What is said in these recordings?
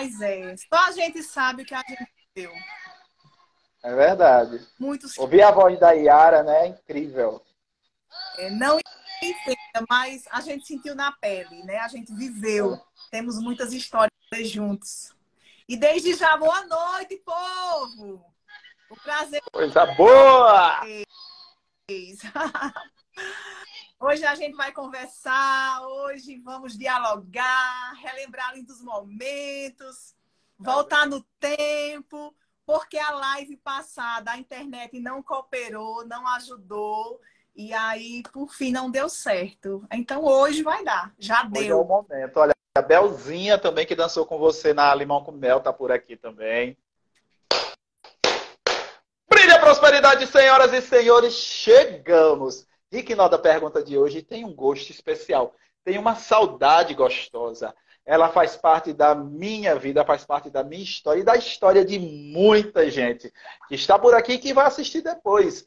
Só a gente sabe o que a gente viveu. É verdade. Muitos Ouvir a voz da Yara, né? É incrível. não entendem, mas a gente sentiu na pele, né? A gente viveu. Temos muitas histórias juntos. E desde já, boa noite, povo! O prazer Coisa boa! é esse. Hoje a gente vai conversar, hoje vamos dialogar, relembrar lindos momentos, voltar no tempo, porque a live passada, a internet não cooperou, não ajudou, e aí, por fim, não deu certo. Então hoje vai dar, já Hoje é o deu. momento. Olha, a Belzinha também, que dançou com você na Limão com Mel, tá por aqui também. Brilha a prosperidade, senhoras e senhores, chegamos. Rick Nó da pergunta de hoje tem um gosto especial, tem uma saudade gostosa. Ela faz parte da minha vida, faz parte da minha história e da história de muita gente que está por aqui e que vai assistir depois.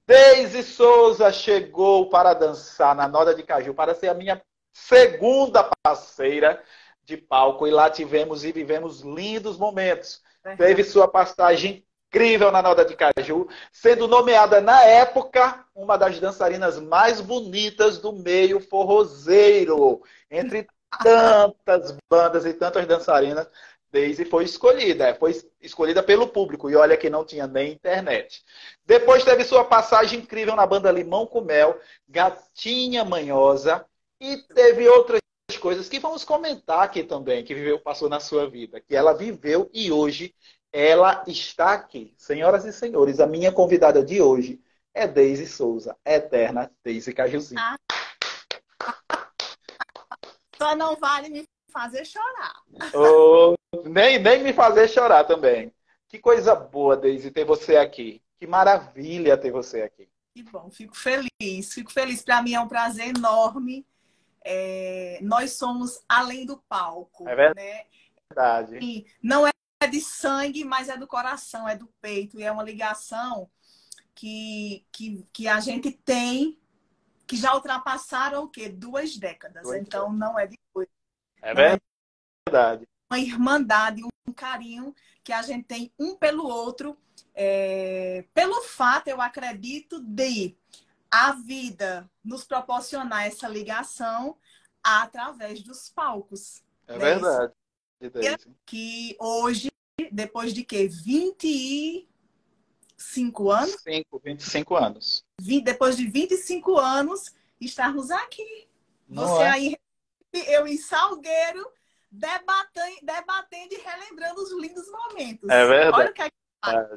Deise Souza chegou para dançar na Noda de Caju, para ser a minha segunda parceira de palco. E lá tivemos e vivemos lindos momentos. Teve sua passagem incrível na Noda de Caju, sendo nomeada na época uma das dançarinas mais bonitas do meio forrozeiro. Entre tantas bandas e tantas dançarinas, Deise foi escolhida pelo público. E olha que não tinha nem internet. Depois teve sua passagem incrível na banda Limão com Mel, Gatinha Manhosa, e teve outras coisas que vamos comentar aqui também, que passou na sua vida, que ela viveu e hoje ela está aqui. Senhoras e senhores, a minha convidada de hoje é Deise Souza, eterna Deise Cajuzinho. Só não vale me fazer chorar. Oh, nem me fazer chorar também. Que coisa boa, Deise, ter você aqui. Que maravilha ter você aqui. Que bom, fico feliz. Fico feliz. Para mim é um prazer enorme. Nós somos além do palco, É né? verdade. E não é de sangue, mas é do coração, é do peito. E é uma ligação que a gente tem, que já ultrapassaram o quê? 2 décadas. Então não é de hoje. É Não é verdade. uma irmandade, um carinho que a gente tem um pelo outro. Pelo fato, eu acredito, de a vida nos proporcionar essa ligação através dos palcos. É Né? verdade, Deise. Que hoje, depois de quê? 25 anos? 25 anos. Depois de 25 anos, estarmos aqui. Não Você é? aí, eu em Salgueiro, debatendo e relembrando os lindos momentos. É verdade. Olha o que é que faz.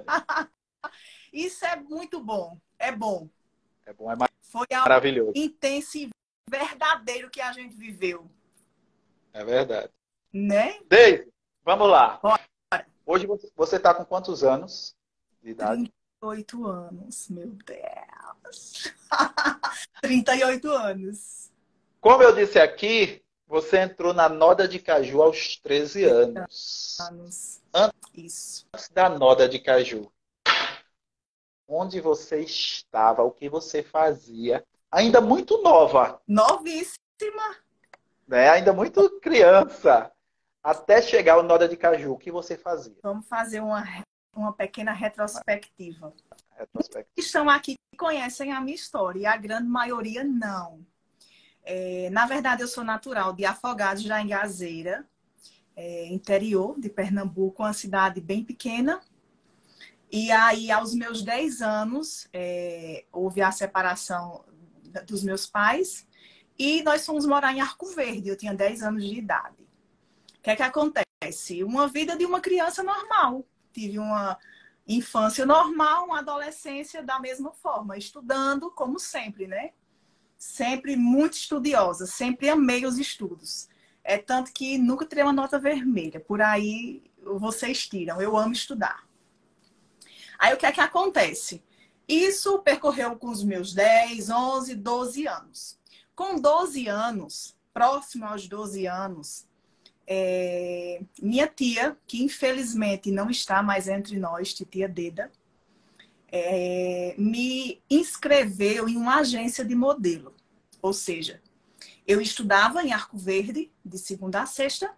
Isso é muito bom. É bom. É bom, é Foi algo maravilhoso. intenso e verdadeiro que a gente viveu. É verdade. Né? Deise, vamos lá. Bora. Hoje você está com quantos anos de idade? 38 anos, meu Deus. 38 anos. Como eu disse aqui, você entrou na Noda de Caju aos 13 anos. Isso. Antes da Noda de Caju, onde você estava, o que você fazia? Ainda muito nova, Novíssima. né? Ainda muito criança. Até chegar ao Noda de Caju, o que você fazia? Vamos fazer uma pequena retrospectiva. Retrospectiva. Estão aqui que conhecem a minha história e a grande maioria não. Na verdade, eu sou natural de Afogados da Engazeira, interior de Pernambuco, uma cidade bem pequena. E aí, aos meus 10 anos, houve a separação dos meus pais e nós fomos morar em Arco Verde. Eu tinha 10 anos de idade. O que é que acontece? Uma vida de uma criança normal. Tive uma infância normal, uma adolescência da mesma forma, estudando como sempre, né? Sempre muito estudiosa, sempre amei os estudos. Tanto que nunca tirei uma nota vermelha. Por aí vocês tiram. Eu amo estudar. Aí o que é que acontece? Isso percorreu com os meus 10, 11, 12 anos. Com 12 anos, próximo aos 12 anos, minha tia, que infelizmente não está mais entre nós, titia Deda, me inscreveu em uma agência de modelo. Ou seja, eu estudava em Arco Verde, de segunda a sexta,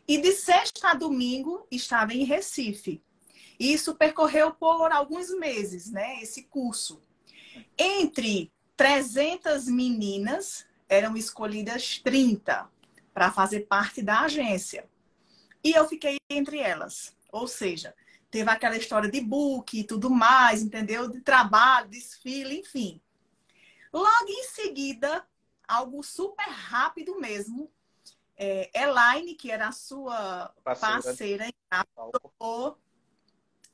E de sexta a domingo estava em Recife. E isso percorreu por alguns meses, né? Esse curso. Entre 300 meninas, eram escolhidas 30 para fazer parte da agência. E eu fiquei entre elas. Ou seja, teve aquela história de book e tudo mais, entendeu? De trabalho, desfile, enfim. Logo em seguida, algo super rápido mesmo, Elaine, que era a sua parceira, engravidou,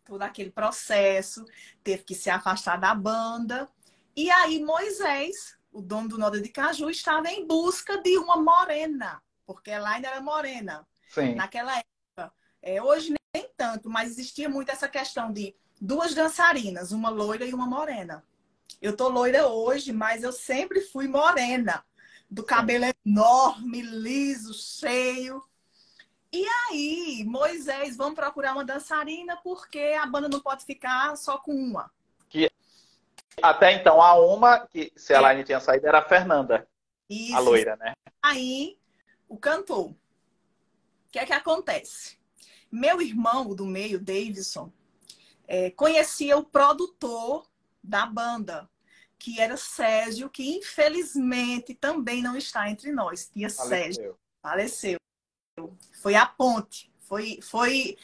todo aquele processo, teve que se afastar da banda. E aí Moisés, o dono do Noda de Caju, estava em busca de uma morena, porque Elaine era morena. Sim. Naquela época. Hoje nem tanto, mas existia muito essa questão de duas dançarinas, uma loira e uma morena. Eu tô loira hoje, mas eu sempre fui morena. Do cabelo enorme, liso, cheio. E aí, Moisés, vamos procurar uma dançarina porque a banda não pode ficar só com uma. Que até então, a uma, que se a Elaine tinha saído, era a Fernanda. Isso. A loira, né? Aí, o cantor. O que é que acontece? Meu irmão, o do meio, Davidson, conhecia o produtor da banda, que era Sérgio, que infelizmente também não está entre nós. Tia Sérgio. Faleceu. Foi a ponte. Foi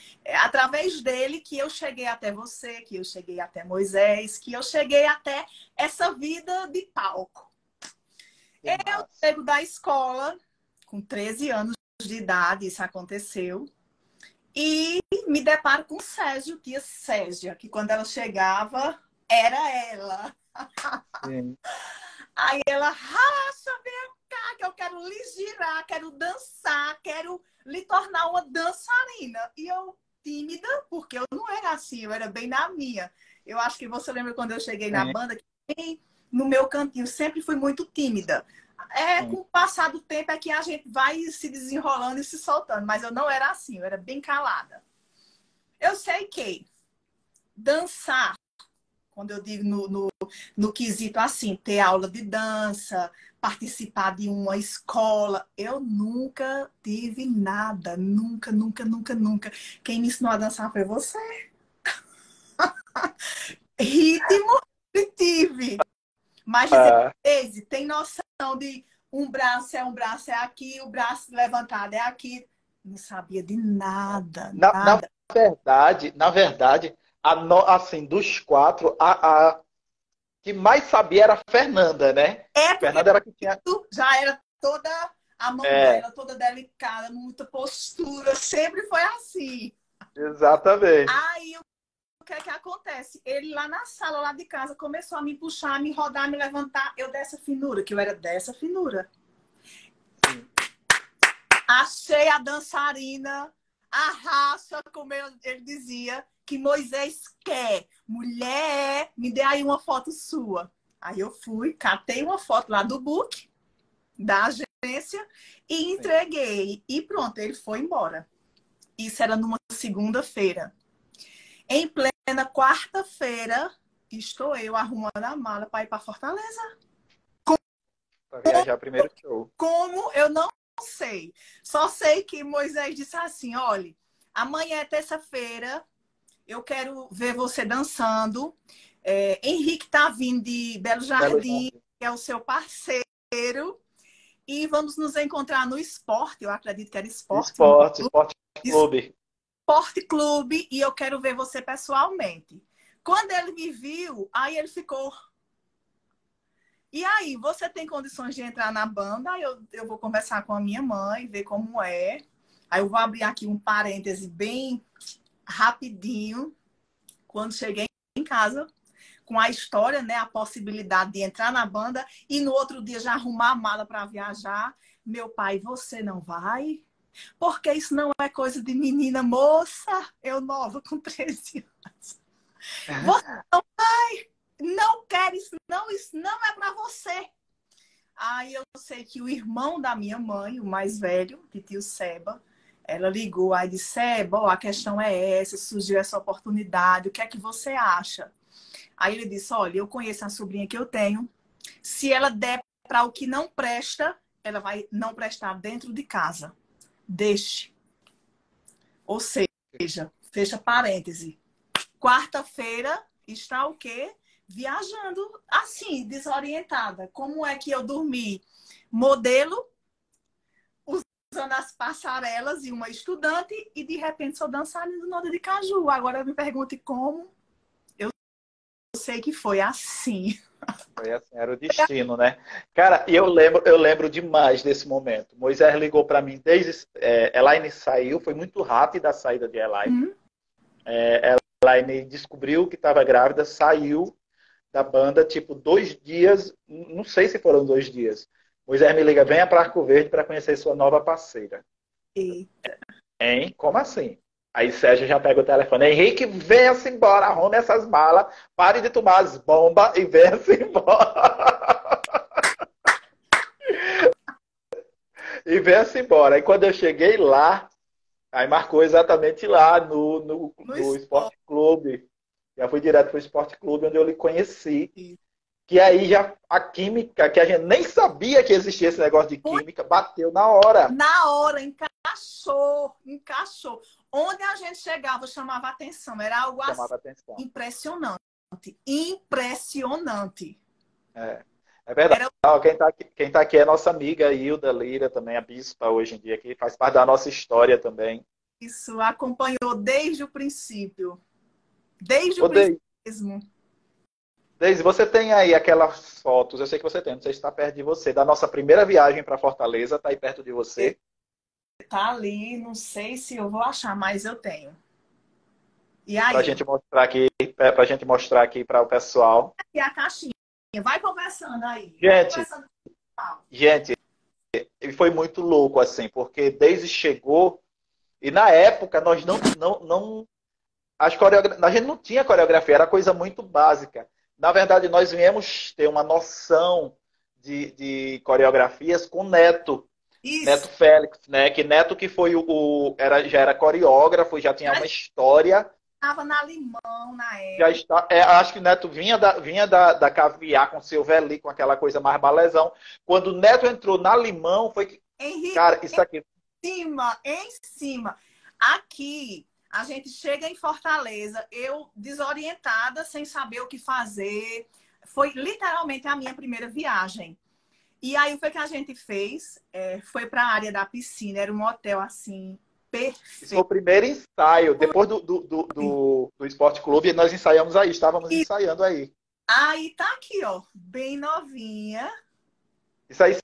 através dele que eu cheguei até você, que eu cheguei até Moisés, que eu cheguei até essa vida de palco. Eu chego da escola, com 13 anos de idade, isso aconteceu, e me deparo com Sérgio, tia Sérgia, que quando ela chegava, era ela. Sim. Aí ela, racha, vem cá, que eu quero lhe girar, quero dançar, quero lhe tornar uma dançarina. E eu, tímida, porque eu não era assim, eu era bem na minha. Eu acho que você lembra quando eu cheguei na banda, que no meu cantinho sempre fui muito tímida. Com o passar do tempo é que a gente vai se desenrolando e se soltando, mas eu não era assim, eu era bem calada. Eu sei que dançar, quando eu digo no quesito assim, ter aula de dança, participar de uma escola, eu nunca tive nada. Nunca, nunca, nunca, nunca. Quem me ensinou a dançar foi você. Ritmo eu tive. Mas dizer, Deise, tem noção de um braço é aqui, o braço levantado é aqui. Não sabia de nada, nada. Na verdade, assim, dos quatro, a que mais sabia era a Fernanda, né? Fernanda era que tinha... Já era toda a mão dela, toda delicada, muita postura, sempre foi assim. Exatamente. Aí, o que é que acontece? Ele lá na sala, lá de casa, começou a me puxar, a me rodar, a me levantar. Eu dessa finura, que eu era dessa finura. Sim. Achei a dançarina, a raça, como ele dizia, que Moisés quer. Mulher, me dê aí uma foto sua. Aí eu fui, catei uma foto lá do book, da agência, e entreguei. E pronto, ele foi embora. Isso era numa segunda-feira. Em plena quarta-feira, estou eu arrumando a mala para ir para Fortaleza. Para viajar primeiro show. Como? Eu não sei. Só sei que Moisés disse assim, olha, amanhã é terça-feira, eu quero ver você dançando. Henrique está vindo de Belo Jardim, que é o seu parceiro. E vamos nos encontrar no esporte, eu acredito que era esporte. Esporte Clube. Esporte Clube, e eu quero ver você pessoalmente. Quando ele me viu, aí ele ficou... E aí, você tem condições de entrar na banda? Aí eu vou conversar com a minha mãe, ver como é. Aí eu vou abrir aqui um parêntese bem rapidinho. Quando cheguei em casa, com a história, né, a possibilidade de entrar na banda e no outro dia já arrumar a mala para viajar. Meu pai, você não vai? Porque isso não é coisa de menina moça. Eu nova, com 13 anos. Você não vai? Não quero isso não é para você. Aí eu sei que o irmão da minha mãe, o mais velho, tio Seba, ela ligou, aí disse, Seba, ó, a questão é essa, surgiu essa oportunidade, o que é que você acha? Aí ele disse, olha, eu conheço a sobrinha que eu tenho, se ela der para o que não presta, ela vai não prestar dentro de casa. Deixe. Ou seja, fecha parêntese. Quarta-feira está o quê? Viajando assim, desorientada. Como é que eu dormi? Modelo, usando as passarelas e uma estudante, e de repente sou dançarina do Noda de Caju. Agora me pergunte como. Eu sei que foi assim. Foi assim, era o destino, né? Cara, e eu lembro demais desse momento. Moisés ligou para mim desde. Elaine saiu, foi muito rápida a saída de Elaine. Elaine descobriu que estava grávida, saiu da banda, tipo, 2 dias, não sei se foram 2 dias. Moisés me liga, venha para Arco Verde para conhecer sua nova parceira. Eita. Hein? Como assim? Aí Sérgio já pega o telefone. Henrique, venha-se embora, arrume essas malas, pare de tomar as bombas e venha-se embora. E venha-se embora. Aí quando eu cheguei lá, aí marcou exatamente lá no Esporte Clube. Já fui direto para o Esporte Clube, onde eu lhe conheci. Que aí já a química, que a gente nem sabia que existia esse negócio de química, bateu na hora. Na hora, encaixou. Onde a gente chegava, chamava atenção. Era algo Chamava assim, atenção. impressionante. É verdade. Quem tá aqui é nossa amiga Hilda Lira, também a bispa hoje em dia, que faz parte da nossa história também. Isso, acompanhou desde o princípio. Desde o princípio mesmo. Deise, você tem aí aquelas fotos, eu sei que você tem, não sei se está perto de você, da nossa primeira viagem para Fortaleza, está aí perto de você? Tá ali, não sei se eu vou achar, mas eu tenho. E aí? Pra gente mostrar aqui para o pessoal. E a caixinha. Vai conversando aí. Gente, foi muito louco assim, porque Deise chegou e na época nós não a gente não tinha coreografia, era coisa muito básica. Na verdade, nós viemos ter uma noção de coreografias com Neto. Isso. Neto Félix, né? Que Neto que foi já era coreógrafo, já tinha uma história. Estava na Limão na época. Acho que Neto vinha da Caviar com Silveli, com aquela coisa mais balezão. Quando o Neto entrou na Limão, foi que... Henrique, cara, isso aqui... Em cima. Aqui... A gente chega em Fortaleza, eu desorientada, sem saber o que fazer. Foi literalmente a minha primeira viagem. E aí o que a gente fez? Foi para a área da piscina, era um hotel assim, perfeito. Esse foi o primeiro ensaio. Depois do Esporte Clube, nós ensaiamos aí, estávamos ensaiando aí. Aí tá aqui, ó, bem novinha. Isso aí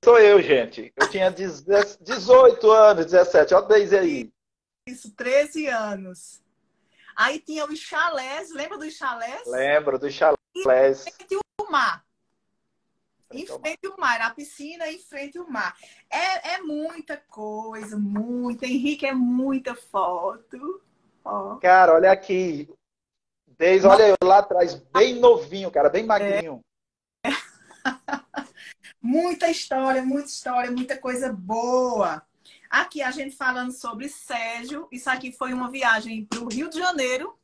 sou eu, gente. Eu tinha 18 anos, 17, ó, Deise aí. Isso, 13 anos. Aí tinha os chalés, lembra dos chalés? Lembro dos chalés. Em frente ao mar. Em frente ao mar, a piscina em frente ao mar. É muita coisa, muita. Henrique, é muita foto. Ó. Cara, olha aqui. Desde, olha eu lá atrás, bem novinho, cara, bem magrinho. Muita história, muita coisa boa. Aqui a gente falando sobre Sérgio. Isso aqui foi uma viagem para o Rio de Janeiro.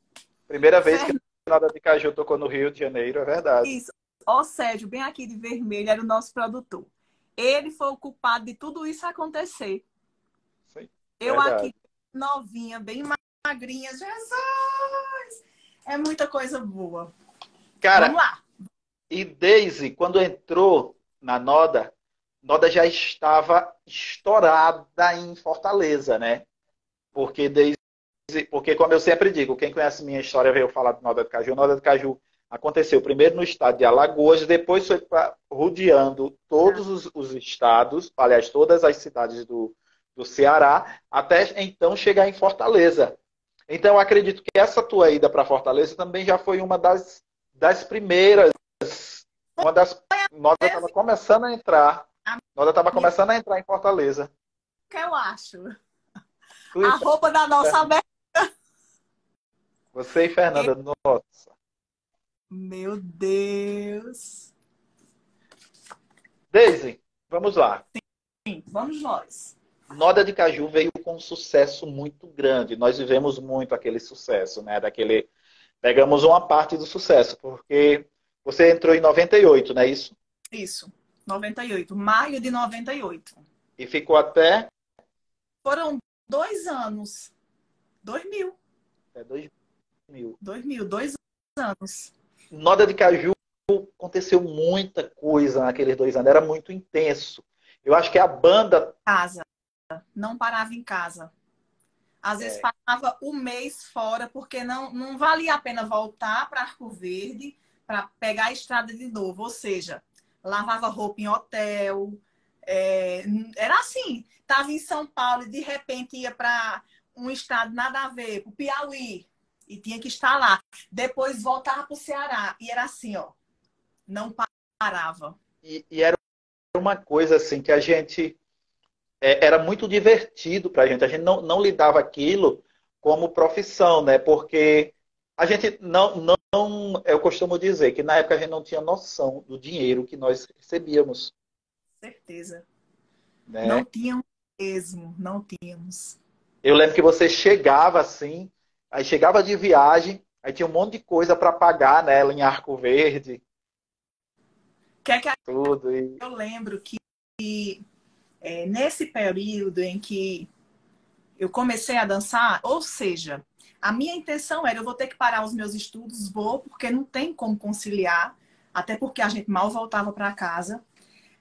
Primeira vez que a Noda de Caju tocou no Rio de Janeiro, é verdade. Isso. Ó, Sérgio, bem aqui de vermelho, era o nosso produtor. Ele foi o culpado de tudo isso acontecer. Sim, eu aqui, novinha, bem magrinha. Jesus! É muita coisa boa. Cara, vamos lá. E Deise, quando entrou na Noda já estava estourada em Fortaleza, né? Porque como eu sempre digo, quem conhece minha história veio falar de Noda de Caju. Noda de Caju aconteceu primeiro no estado de Alagoas, depois foi rodeando todos os estados, aliás, todas as cidades do Ceará, até então chegar em Fortaleza. Então, eu acredito que essa tua ida para Fortaleza também já foi uma das primeiras. Noda estava começando a entrar. Noda estava começando a entrar em Fortaleza. O que eu acho? A roupa da nossa aberta. Você e Fernanda, nossa. Meu Deus. Deise, vamos lá. Sim, vamos nós. Noda de Caju veio com um sucesso muito grande. Nós vivemos muito aquele sucesso, né? Pegamos uma parte do sucesso, porque você entrou em 98, não é isso? Isso, 98. Maio de 98. E ficou até? Foram 2 anos. 2000. É 2000. 2000, 2 anos. Noda de Caju aconteceu muita coisa naqueles 2 anos, era muito intenso. Eu acho que a banda. Casa. Não parava em casa. Às vezes É, passava um mês fora, porque não valia a pena voltar para Arco Verde para pegar a estrada de novo. Ou seja, lavava roupa em hotel. Era assim. Estava em São Paulo e de repente ia para um estado nada a ver, para o Piauí. E tinha que estar lá. Depois voltava para o Ceará. E era assim, ó. Não parava. e era uma coisa assim que a gente. Era muito divertido para a gente. A gente não lidava aquilo como profissão, né? Porque a gente não. Eu costumo dizer que na época a gente não tinha noção do dinheiro que nós recebíamos, Certeza. Não né? tínhamos mesmo. Não tínhamos. Eu lembro que você chegava assim, aí chegava de viagem, aí tinha um monte de coisa para pagar, né? Em Arco Verde, Que é que tudo. E eu lembro que nesse período em que eu comecei a dançar, ou seja, a minha intenção era, eu vou ter que parar os meus estudos, vou, porque não tem como conciliar, até porque a gente mal voltava para casa,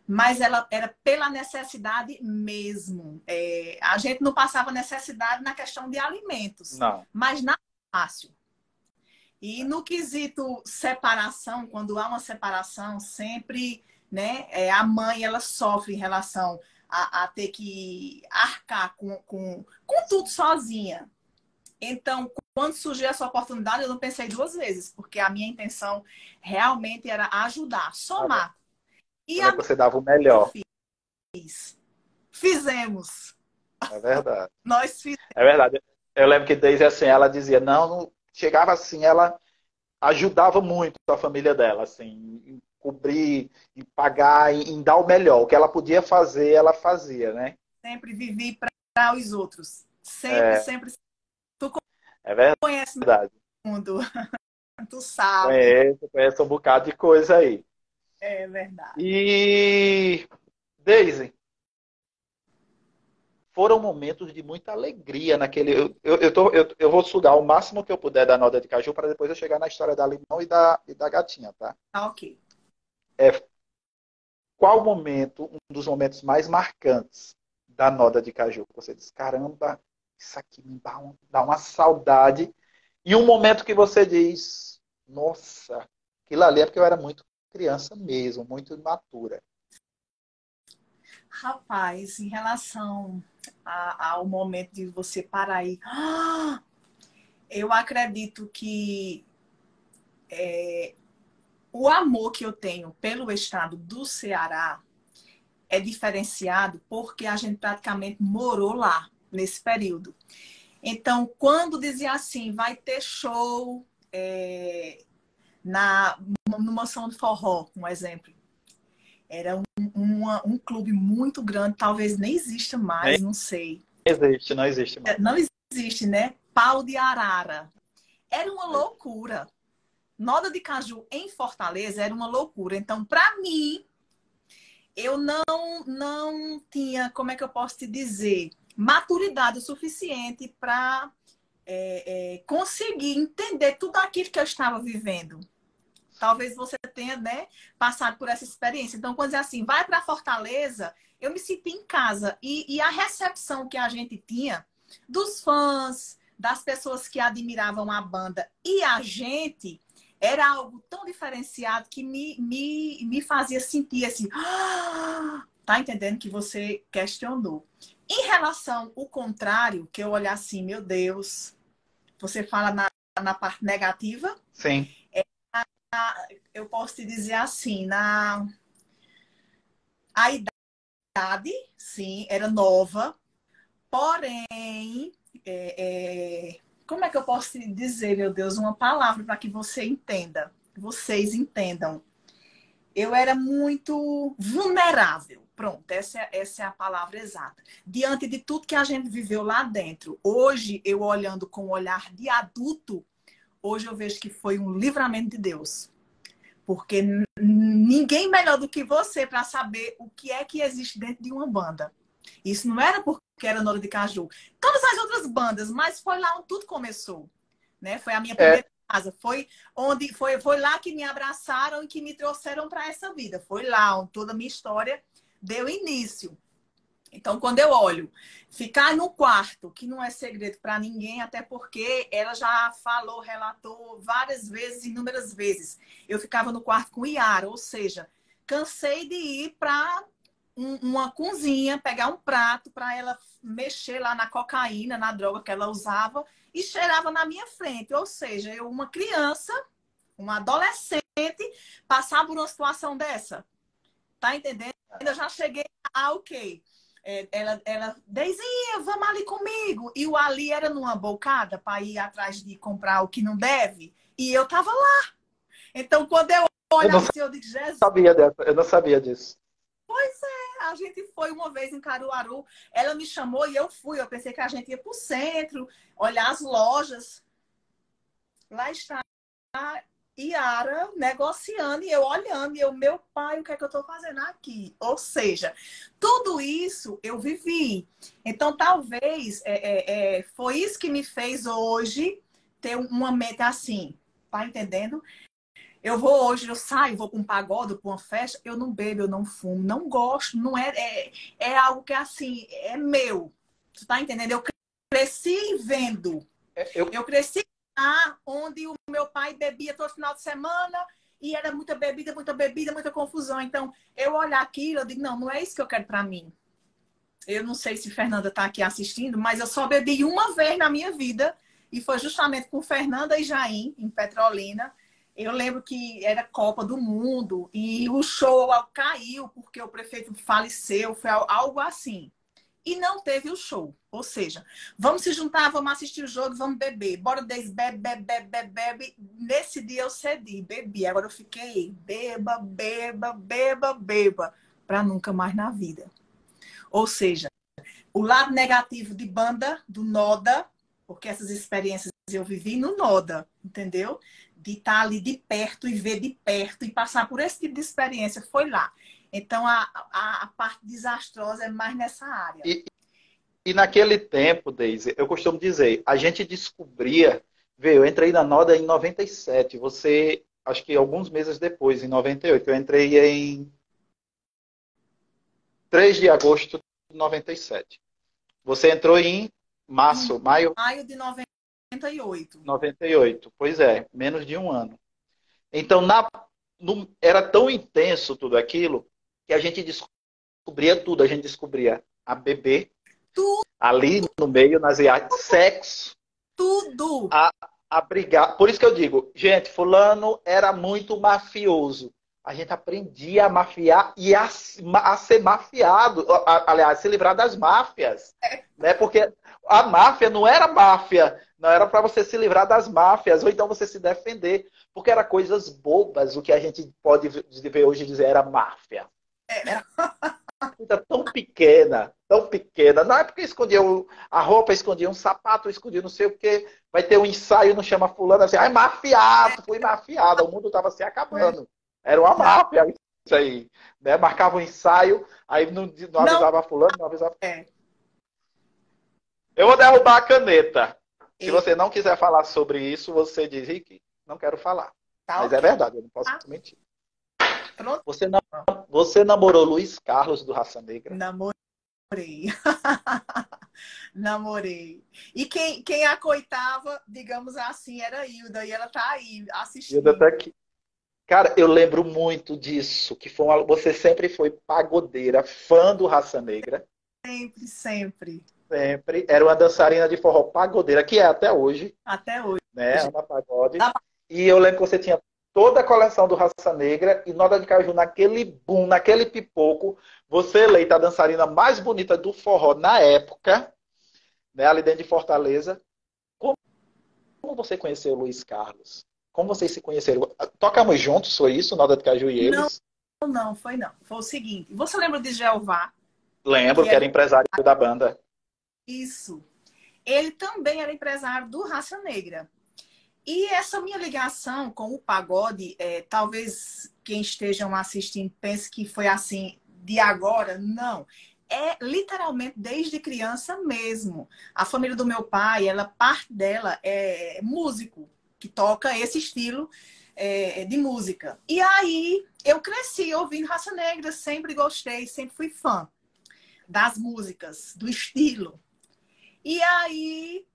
mas ela era pela necessidade mesmo. A gente não passava necessidade na questão de alimentos, não, mas na fácil. E no quesito separação, quando há uma separação, sempre, né, a mãe ela sofre em relação a ter que arcar com tudo sozinha. Então, quando surgiu essa oportunidade, eu não pensei 2 vezes, porque a minha intenção realmente era ajudar, somar. E era que agora você dava o eu melhor. fiz. Fizemos. É verdade. Nós fizemos. É verdade. Eu lembro que desde assim, ela dizia, não, chegava assim, ela ajudava muito a família dela, assim, em cobrir, em pagar, em dar o melhor. O que ela podia fazer, ela fazia, né? Sempre vivi para os outros. Sempre, É, sempre. Tu é conhece verdade. o mundo. Tu sabe. Conheço um bocado de coisa aí. É verdade. E, Daisy, foram momentos de muita alegria naquele. Eu vou sugar o máximo que eu puder da Noda de Caju para depois eu chegar na história da Limão e da Gatinha, tá? Tá ok. É, qual momento, um dos momentos mais marcantes da Noda de Caju? Você diz, caramba, isso aqui me dá uma saudade. E um momento que você diz, nossa, aquilo ali é porque eu era muito criança mesmo, muito imatura. Rapaz, em relação ao momento de você parar aí, eu acredito que o amor que eu tenho pelo estado do Ceará é diferenciado porque a gente praticamente morou lá nesse período. Então, quando dizia assim, vai ter show no Mansão do Forró, um exemplo. Era um clube muito grande, talvez nem exista Nem mais, não sei. existe, não existe mais. Não existe, né? Pau de arara. Era uma loucura. Noda de Caju em Fortaleza era uma loucura. Então, para mim, eu não tinha, como é que eu posso te dizer, maturidade o suficiente para conseguir entender tudo aquilo que eu estava vivendo. Talvez você tenha, né, passado por essa experiência. Então, quando dizer assim, vai para Fortaleza, eu me senti em casa. E a recepção que a gente tinha dos fãs, das pessoas que admiravam a banda e a gente, era algo tão diferenciado que me fazia sentir assim, tá entendendo que você questionou. Em relação ao contrário, que eu olhar assim, meu Deus, você fala na parte negativa, Sim, eu posso te dizer assim, a idade, sim, era nova, porém, como é que eu posso te dizer, meu Deus, uma palavra para que você entenda, vocês entendam. Eu era muito vulnerável. Pronto, essa é a palavra exata. Diante de tudo que a gente viveu lá dentro. Hoje, eu olhando com o olhar de adulto, hoje eu vejo que foi um livramento de Deus. Porque ninguém melhor do que você para saber o que é que existe dentro de uma banda. Isso não era porque era Nora de Caju. Todas as outras bandas, mas foi lá onde tudo começou, né? Foi a minha primeira casa. Foi lá que me abraçaram e que me trouxeram para essa vida. Foi lá onde toda a minha história deu início. Então, quando eu olho, ficar no quarto, que não é segredo para ninguém, até porque ela já falou, relatou várias vezes, inúmeras vezes. Eu ficava no quarto com Yara, ou seja, cansei de ir para uma cozinha, pegar um prato para ela mexer lá na cocaína, na droga que ela usava, e cheirava na minha frente. Ou seja, eu, uma criança, uma adolescente, passar por uma situação dessa. Tá entendendo? Eu já cheguei ok. Deizinha, vamos ali comigo. E o ali era numa bocada para ir atrás de comprar o que não deve. E eu tava lá. Então, quando eu olho assim, eu digo, Jesus. Eu não sabia disso. Pois é, a gente foi uma vez em Caruaru. Ela me chamou e eu fui. Eu pensei que a gente ia pro centro, olhar as lojas. Lá está Yara negociando e eu olhando, e eu, meu pai, o que é que eu estou fazendo aqui? Ou seja, tudo isso eu vivi. Então, talvez foi isso que me fez hoje ter uma meta assim, tá entendendo? Eu vou hoje, eu saio, vou para um pagode, para uma festa, eu não bebo, eu não fumo, não gosto, não é algo que é assim, é meu. Tu tá entendendo? Eu cresci vendo. Eu cresci onde o meu pai bebia todo final de semana e era muita bebida, muita confusão. Então, eu olhar aquilo, eu digo, não, não é isso que eu quero para mim. Eu não sei se Fernanda está aqui assistindo, mas eu só bebi uma vez na minha vida e foi justamente com Fernanda e Jaim, em Petrolina. Eu lembro que era Copa do Mundo e o show caiu porque o prefeito faleceu, foi algo assim. E não teve o show. Ou seja, vamos se juntar, vamos assistir o jogo, vamos beber. Bora bebe, bebe, bebe, bebe, bebe. Nesse dia eu cedi, bebi. Agora eu fiquei beba, beba, beba, beba. Para nunca mais na vida. Ou seja, o lado negativo de banda, do Noda, porque essas experiências eu vivi no Noda, entendeu? De estar ali de perto e ver de perto e passar por esse tipo de experiência, foi lá. Então, a parte desastrosa é mais nessa área. E naquele tempo, Deise, eu costumo dizer, a gente descobria, vê, eu entrei na Noda em 97, você, acho que alguns meses depois, em 98, eu entrei em 3 de agosto de 97. Você entrou em maio? Maio de 98. 98, pois é, menos de um ano. Então, era tão intenso tudo aquilo que a gente descobria tudo. A gente descobria a beber, ali no meio, nas iartes, sexo. Tudo! A brigar. Por isso que eu digo, gente, fulano era muito mafioso. A gente aprendia a mafiar e a ser mafiado. Aliás, se livrar das máfias. Né? Porque a máfia não era máfia. Não era para você se livrar das máfias. Ou então você se defender. Porque era coisas bobas. O que a gente pode ver hoje dizer era máfia. Era coisa tão pequena, tão pequena. Na época escondia a roupa, escondia um sapato, escondia não sei o quê. Vai ter um ensaio, não chama fulano, assim, ai, mafiado, fui mafiada. O mundo estava se acabando. Era uma máfia isso aí. Né? Marcava um ensaio, aí não avisava fulano, não avisava. Eu vou derrubar a caneta. Se você não quiser falar sobre isso, você diz, Rick, não quero falar. Tá, mas okay. É verdade, eu não posso mentir. Você namorou Luiz Carlos do Raça Negra? Namorei. Namorei. E quem a coitava, digamos assim, era a Hilda. E ela tá aí assistindo. Hilda tá aqui. Cara, eu lembro muito disso. Você sempre foi pagodeira, fã do Raça Negra. Sempre, sempre. Sempre. Era uma dançarina de forró pagodeira, que é até hoje. Até hoje. Né? Uma pagode. E eu lembro que você tinha toda a coleção do Raça Negra e Nora de Caju, naquele boom, naquele pipoco, você eleita a dançarina mais bonita do forró na época, né, ali dentro de Fortaleza. Como você conheceu o Luiz Carlos? Como vocês se conheceram? Tocamos juntos, foi isso, Nora de Caju e eles? Não, foi não. Foi o seguinte, você lembra de Jeová? Lembro, que era empresário da banda. Isso. Ele também era empresário do Raça Negra. E essa minha ligação com o pagode, talvez quem estejam assistindo pense que foi assim de agora. Não. é literalmente desde criança mesmo. A família do meu pai, parte dela é músico, que toca esse estilo de música. E aí eu cresci ouvindo Raça Negra, sempre gostei, sempre fui fã das músicas, do estilo. E aí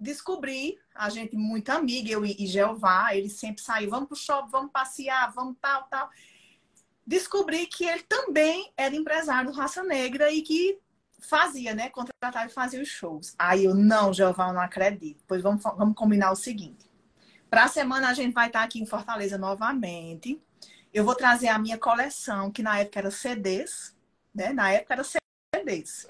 descobri, a gente muito amiga, eu e Jeová, ele sempre saiu, vamos pro shopping, vamos passear, vamos tal, tal. Descobri que ele também era empresário do Raça Negra e que fazia, né? Contratava e fazia os shows. Aí eu, não, Jeová, eu não acredito. Pois vamos combinar o seguinte. Para a semana a gente vai estar aqui em Fortaleza novamente. Eu vou trazer a minha coleção, que na época era CDs, né? Na época era CDs.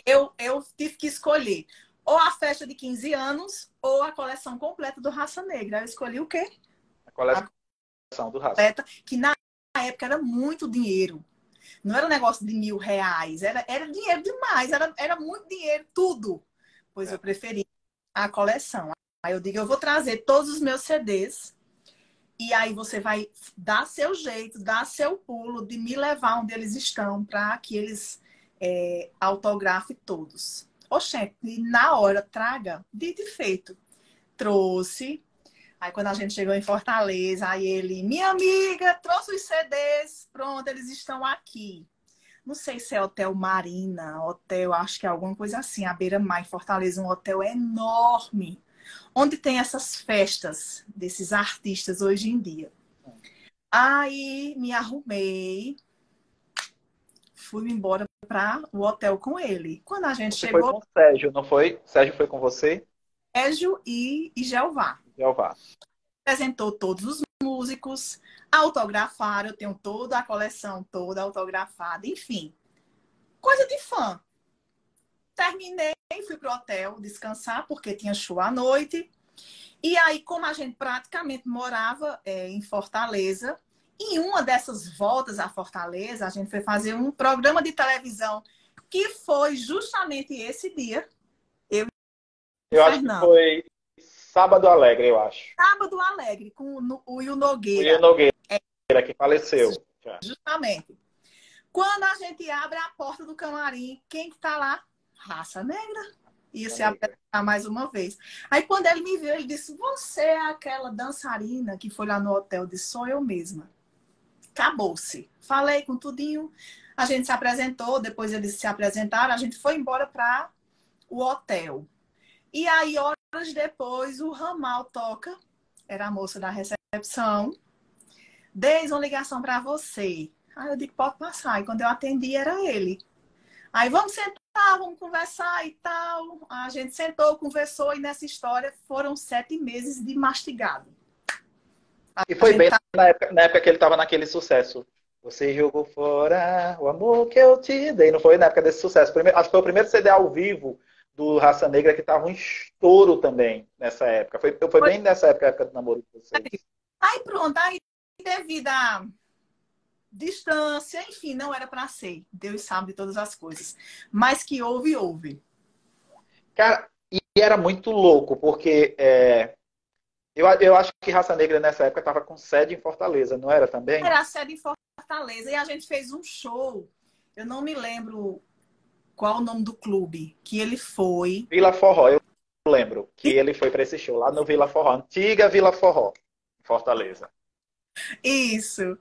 Eu tive que escolher ou a festa de 15 anos ou a coleção completa do Raça Negra. Eu escolhi o quê? A coleção do Raça. Que na época era muito dinheiro. Não era um negócio de R$ 1.000. Era dinheiro demais. Era muito dinheiro, tudo. Pois eu preferi a coleção. Aí eu digo, eu vou trazer todos os meus CDs. E aí você vai dar seu jeito, dar seu pulo de me levar onde eles estão para que eles autografem todos. Oxente, e na hora, traga, dito e feito. Trouxe. Aí quando a gente chegou em Fortaleza, aí ele, minha amiga, trouxe os CDs, pronto, eles estão aqui. Não sei se é Hotel Marina, hotel, acho que é alguma coisa assim, a Beira-Mar em Fortaleza, um hotel enorme, onde tem essas festas desses artistas hoje em dia. Aí me arrumei, fui embora para o hotel com ele. Quando a gente Você chegou... foi com o Sérgio, não foi? Sérgio foi com você? Sérgio e Jeová. Jeová. Apresentou todos os músicos, autografaram, eu tenho toda a coleção toda autografada, enfim. Coisa de fã. Terminei, fui pro hotel descansar, porque tinha show à noite. E aí, como a gente praticamente morava em Fortaleza, em uma dessas voltas a Fortaleza, a gente foi fazer um programa de televisão, que foi justamente esse dia. Eu acho que foi Sábado Alegre, eu acho. Sábado Alegre, com o Will Nogueira. O Will Nogueira, que faleceu. Justamente. Quando a gente abre a porta do camarim, quem que tá lá? Raça Negra. Ia se apresentar mais uma vez. Aí quando ele me viu, ele disse, você é aquela dançarina que foi lá no hotel. Eu disse, sou eu mesma. Acabou-se. Falei com tudinho. A gente se apresentou, depois eles se apresentaram, a gente foi embora para o hotel. E aí, horas depois, o ramal toca. Era a moça da recepção. Deis uma ligação para você. Aí eu digo, pode passar. E quando eu atendi, era ele. Aí, vamos sentar, vamos conversar e tal. A gente sentou, conversou, e nessa história foram 7 meses de mastigado. E foi bem na época que ele estava naquele sucesso. Você jogou fora o amor que eu te dei. Não foi na época desse sucesso. Acho que foi o primeiro CD ao vivo do Raça Negra que estava um estouro também nessa época. Foi bem nessa época do namoro de vocês. Aí pronto, aí devido à distância, enfim, não era para ser. Deus sabe de todas as coisas. Mas que houve. Cara, e era muito louco, porque eu acho que Raça Negra nessa época estava com sede em Fortaleza, não era também? Era a sede em Fortaleza e a gente fez um show. Eu não me lembro qual o nome do clube que ele foi. Vila Forró, eu lembro que ele foi para esse show lá no Vila Forró, antiga Vila Forró, em Fortaleza. Isso.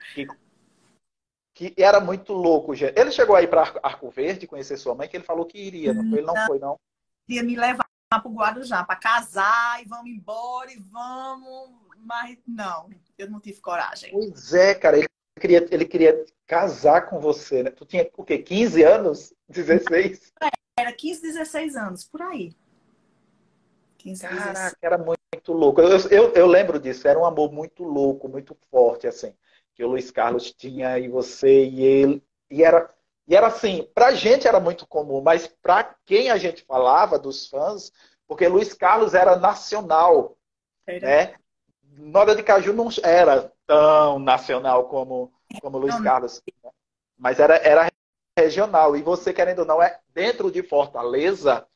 Que era muito louco, gente. Ele chegou aí para Arco Verde conhecer sua mãe, que ele falou que iria, não foi? Ele não foi, não. Ia me levar para o Guarujá para casar e vamos embora e vamos. Mas não, eu não tive coragem. Pois é, cara, ele queria casar com você, né? Tu tinha o quê? 15 anos? 16? Era 15, 16 anos, por aí. 15, Caraca, 16. era muito louco. Eu lembro disso, era um amor muito louco, muito forte, assim, que o Luiz Carlos tinha e você e ele. E era assim, pra gente era muito comum, mas pra quem a gente falava, dos fãs, porque Luiz Carlos era nacional, né? Noda de Caju não era tão nacional como Luiz Carlos, né? Mas era regional. E você, querendo ou não, dentro de Fortaleza,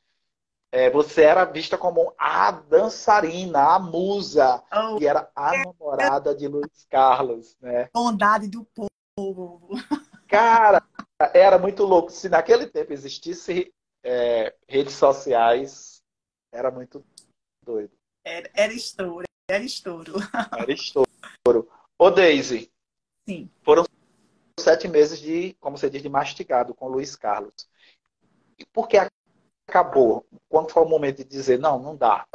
você era vista como a dançarina, a musa, e era a namorada de Luiz Carlos, né? Bondade do povo. Cara, era muito louco. Se naquele tempo existisse redes sociais, era muito doido. Era estouro, era estouro. Era estouro. Ô, Daisy, Sim. foram 7 meses de, como você diz, de mastigado com o Luiz Carlos. E por que acabou? Quando foi o momento de dizer, não, não dá?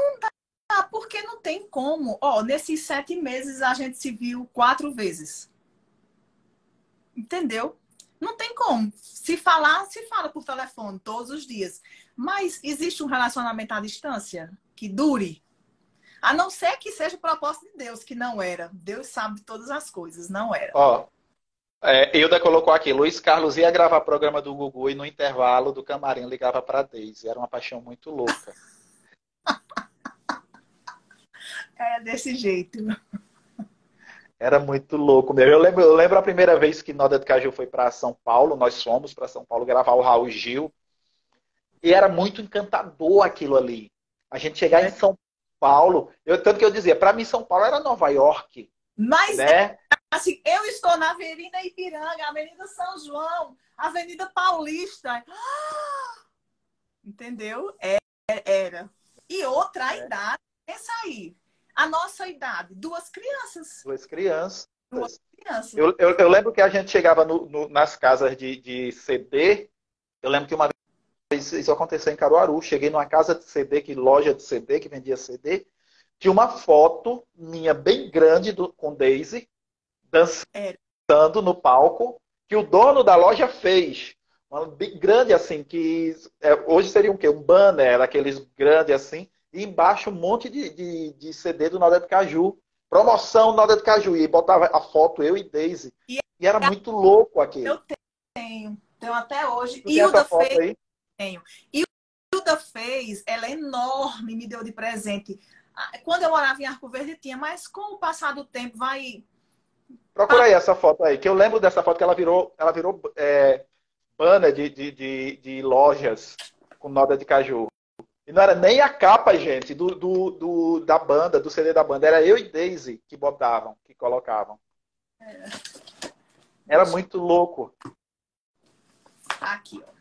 Ah, porque não tem como. Ó, nesses 7 meses a gente se viu 4 vezes. Entendeu? Não tem como. Se falar, se fala por telefone todos os dias. Mas existe um relacionamento à distância que dure? A não ser que seja o propósito de Deus, que não era. Deus sabe de todas as coisas, não era. Ó, Hilda colocou aqui, Luiz Carlos ia gravar programa do Gugu e no intervalo do camarim ligava para Daisy. Era uma paixão muito louca. É desse jeito. Era muito louco mesmo. Eu lembro a primeira vez que Noda de Caju foi para São Paulo, nós fomos para São Paulo gravar o Raul Gil, e era muito encantador aquilo ali. A gente chegar em São Paulo, tanto que eu dizia, para mim São Paulo era Nova York, Mas né? assim, eu estou na Avenida Ipiranga, Avenida São João, Avenida Paulista. Entendeu? Era. E outra idade, pensa aí. A nossa idade, 2 crianças. 2 crianças. 2 crianças. Eu lembro que a gente chegava nas casas de CD. Eu lembro que uma vez isso aconteceu em Caruaru. Cheguei numa casa de CD, loja de CD, que vendia CD. Tinha uma foto minha bem grande com Daisy, dançando no palco, que o dono da loja fez. Uma bem grande assim, que hoje seria um quê? Um banner, aqueles grandes assim. E embaixo um monte de CD do Noda de Caju. Promoção Noda de Caju. E botava a foto, eu e Daisy. E era muito louco aquilo. Eu tenho até hoje. Tu tem essa foto aí? Tenho. E Hilda fez, ela é enorme, me deu de presente. Quando eu morava em Arco Verde tinha, mas com o passar do tempo vai... Procura aí essa foto aí, que eu lembro dessa foto que ela virou banner de lojas com Noda de Caju. E não era nem a capa, gente, da banda, do CD da banda. Era eu e Daisy que botavam, que colocavam. Era muito louco. Aqui, ó.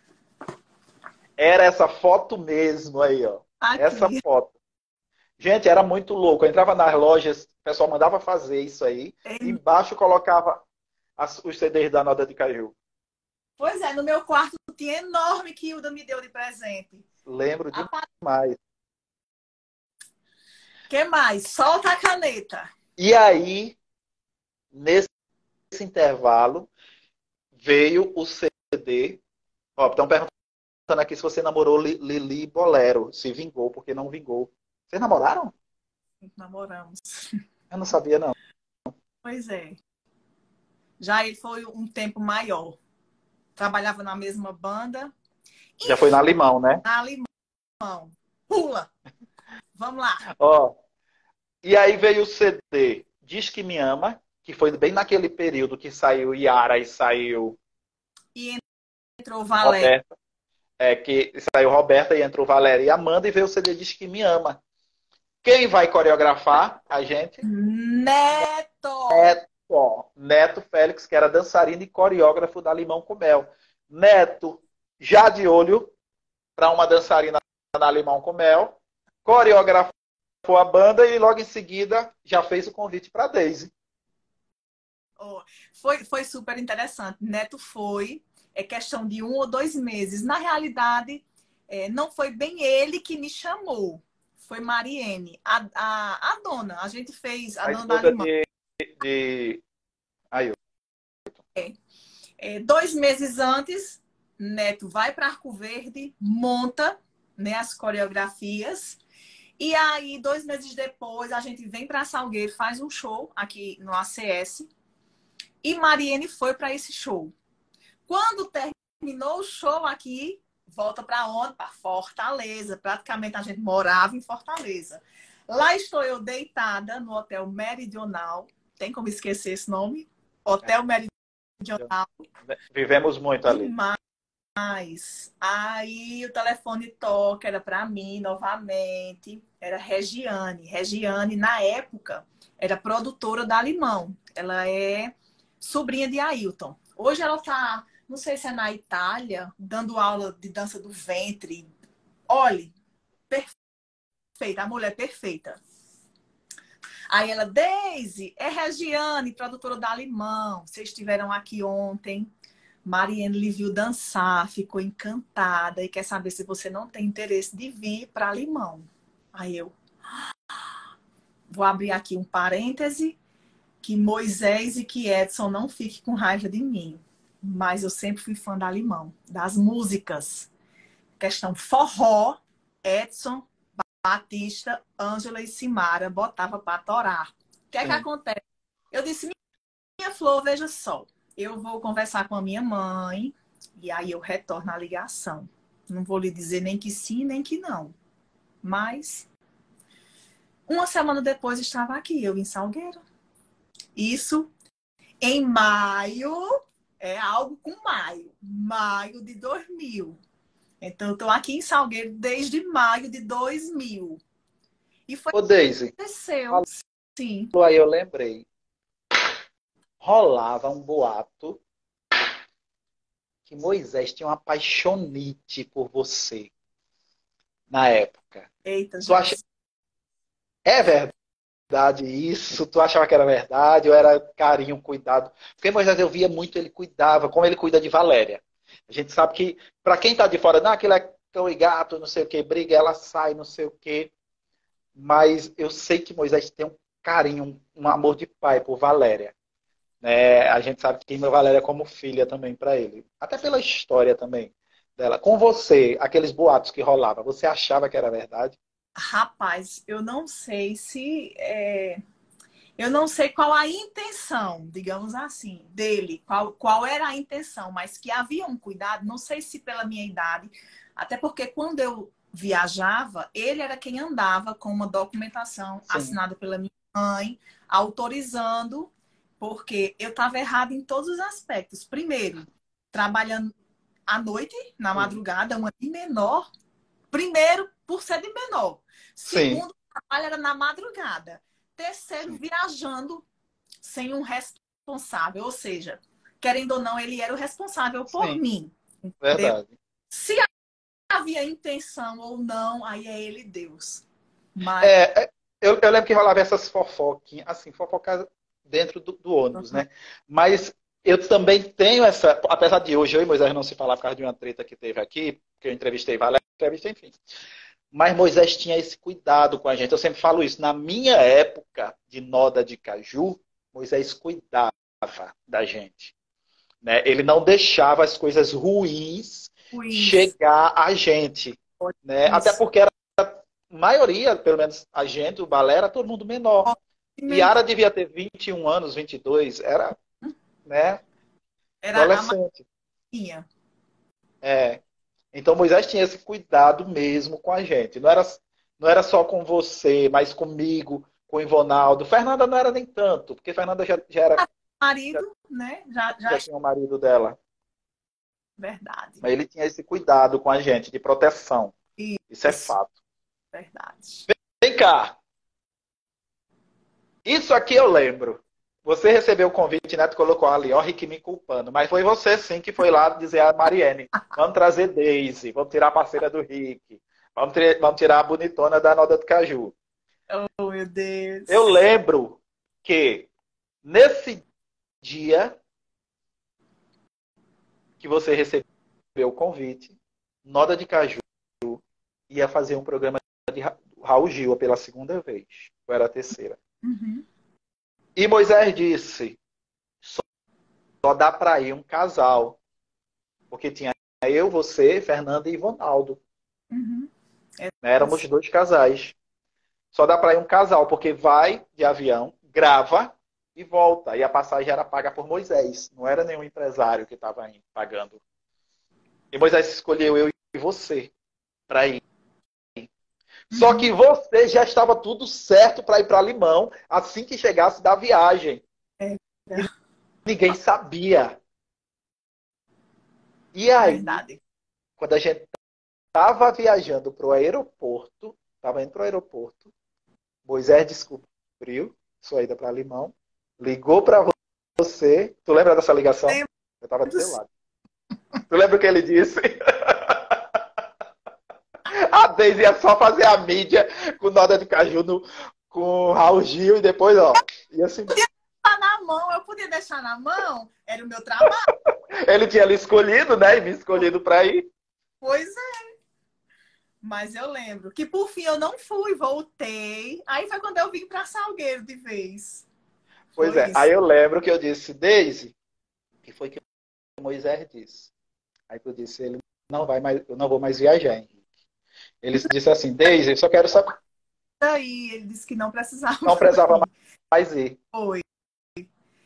Era essa foto mesmo aí, ó. Aqui. Essa foto. Gente, era muito louco. Eu entrava nas lojas, o pessoal mandava fazer isso aí. E embaixo colocava os CDs da Noda de Caju. Pois é, no meu quarto tinha enorme que Hilda me deu de presente. Lembro demais. O que mais? Solta a caneta. E aí, nesse intervalo, veio o CD. Ó, estão perguntando aqui se você namorou Lili Bolero. Se vingou, porque não vingou. Vocês namoraram? Namoramos. Eu não sabia, não. Pois é. Já ele foi um tempo maior. Trabalhava na mesma banda. Já foi na Limão, né? Na Limão. Pula! Vamos lá. Ó, e aí veio o CD Diz Que Me Ama, que foi bem naquele período que saiu Yara e saiu... E entrou Valéria. Que saiu Roberta e entrou Valéria e Amanda, e veio o CD Diz Que Me Ama. Quem vai coreografar a gente? Neto! Neto Félix, que era dançarino e coreógrafo da Limão com Mel. Neto, já de olho para uma dançarina na Limão com Mel, coreografou a banda e logo em seguida já fez o convite para Daisy. Foi super interessante. Neto foi, é questão de 1 ou 2 meses. Na realidade, não foi bem ele que me chamou. Foi Mariene, a dona. A gente fez a dona da Limão. Aí, 2 meses antes, Neto vai para Arco Verde, monta, né, as coreografias. E aí, 2 meses depois, a gente vem para Salgueiro, faz um show aqui no ACS. E Mariene foi para esse show. Quando terminou o show aqui, volta para onde? Para Fortaleza. Praticamente a gente morava em Fortaleza. Lá estou eu deitada no Hotel Meridional. Tem como esquecer esse nome? Hotel Meridional. Vivemos muito ali. Mas aí o telefone toca, era para mim novamente. Era Regiane. Regiane, na época, era produtora da Limão. Ela é sobrinha de Ailton. Hoje ela está não sei se é na Itália, dando aula de dança do ventre. Olhe, perfeita, a mulher perfeita. Aí ela, Deise, é Regiane, produtora da Limão. Vocês estiveram aqui ontem. Mariene lhe viu dançar, ficou encantada e quer saber se você não tem interesse de vir para Limão. Aí eu vou abrir aqui um parêntese, que Moisés e que Edson não fiquem com raiva de mim. Mas eu sempre fui fã da Limão, das músicas. Questão forró, Edson, Batista, Ângela e Simara botava para torar. O que é que acontece? Eu disse, minha flor, veja só. Eu vou conversar com a minha mãe e aí eu retorno a ligação. Não vou lhe dizer nem que sim, nem que não. Mas uma semana depois estava aqui, eu em Salgueiro. Isso em maio, é algo com maio. Maio de 2000. Então, eu estou aqui em Salgueiro desde maio de 2000. E foi Ô, Deise, aconteceu. Sim. aí eu lembrei. Rolava um boato que Moisés tinha uma paixonite por você na época. Eita, Tu acha... É verdade isso? Tu achava que era verdade ou era carinho, cuidado? Porque Moisés eu via muito, ele cuidava, como ele cuida de Valéria. A gente sabe que, para quem tá de fora, não, aquilo é cão e gato, não sei o que, briga, ela sai, não sei o que. Mas eu sei que Moisés tem um carinho, um amor de pai por Valéria. Né? A gente sabe que tem Valéria como filha também para ele. Até pela história também dela. Com você, aqueles boatos que rolavam, você achava que era verdade? Rapaz, eu não sei se... Eu não sei qual a intenção, digamos assim, dele, qual era a intenção, mas que havia um cuidado, não sei se pela minha idade, até porque quando eu viajava, ele era quem andava com uma documentação Sim. assinada pela minha mãe, autorizando, porque eu estava errada em todos os aspectos. Primeiro, trabalhando à noite, na madrugada, uma de menor. Primeiro, por ser de menor. Sim. Segundo, o trabalho era na madrugada. Terceiro, Sim. viajando sem um responsável. Ou seja, querendo ou não, ele era o responsável por Sim. mim. Entendeu? Verdade. Se havia intenção ou não, aí é ele Deus. Mas... eu lembro que rolava essas fofoquinhas, assim, fofocas dentro do ônibus, né? Mas eu também tenho essa, apesar de hoje eu e Moisés não se falar por causa de uma treta que teve aqui, que eu entrevistei Valéria, enfim. Mas Moisés tinha esse cuidado com a gente. Eu sempre falo isso. Na minha época de Noda de Caju, Moisés cuidava da gente. Né? Ele não deixava as coisas ruins chegar a gente. Né? Até porque era a maioria, pelo menos a gente, o balé, era todo mundo menor. Yara devia ter 21 anos, 22. Era, né? Era Adolescente. a Então Moisés tinha esse cuidado mesmo com a gente. Não era só com você, mas comigo, com o Ivonaldo. Fernanda não era nem tanto, porque Fernanda já era. Marido, né? Já tinha o marido dela. Verdade. Mas ele tinha esse cuidado com a gente, de proteção. Isso é fato. Verdade. Vem cá. Isso aqui eu lembro. Você recebeu o convite, Neto colocou ali, ó, Rick me culpando. Mas foi você sim que foi lá dizer a Mariene, vamos trazer Deise, vamos tirar a parceira do Rick, vamos tirar a bonitona da Noda do Caju. Oh, meu Deus. Eu lembro que nesse dia que você recebeu o convite, Noda de Caju ia fazer um programa de Raul Gil pela segunda vez. Ou era a terceira. Uhum. E Moisés disse, só dá para ir um casal. Porque tinha eu, você, Fernanda e Ivonaldo. Uhum. Éramos 2 casais. Só dá para ir um casal, porque vai de avião, grava e volta. E a passagem era paga por Moisés. Não era nenhum empresário que estava pagando. E Moisés escolheu eu e você para ir. Só que você já estava tudo certo para ir para Limão assim que chegasse da viagem. E ninguém sabia. E aí, Verdade. quando a gente estava viajando para o aeroporto, estava indo para o aeroporto, Moisés descobriu sua ida para Limão, ligou para você. Tu lembra dessa ligação? Eu estava do seu lado. Tu lembra o que ele disse? A Deise ia só fazer a mídia com Noda de Caju com o Raul Gil e depois, ó. Ia assim. Tá na mão, eu podia deixar na mão, era o meu trabalho. Ele tinha ali escolhido, né? E me escolhido pra ir. Pois é. Mas eu lembro que por fim eu não fui, voltei. Aí foi quando eu vim para Salgueiro de vez. Pois Foi é. isso. Aí eu lembro que eu disse, Deise, que foi que o Moisés disse. Aí eu disse, ele não vai mais, eu não vou mais viajar, Henrique. Ele disse assim, Deise, eu só quero saber. Aí ele disse que não precisava. Não precisava mais ir. Foi.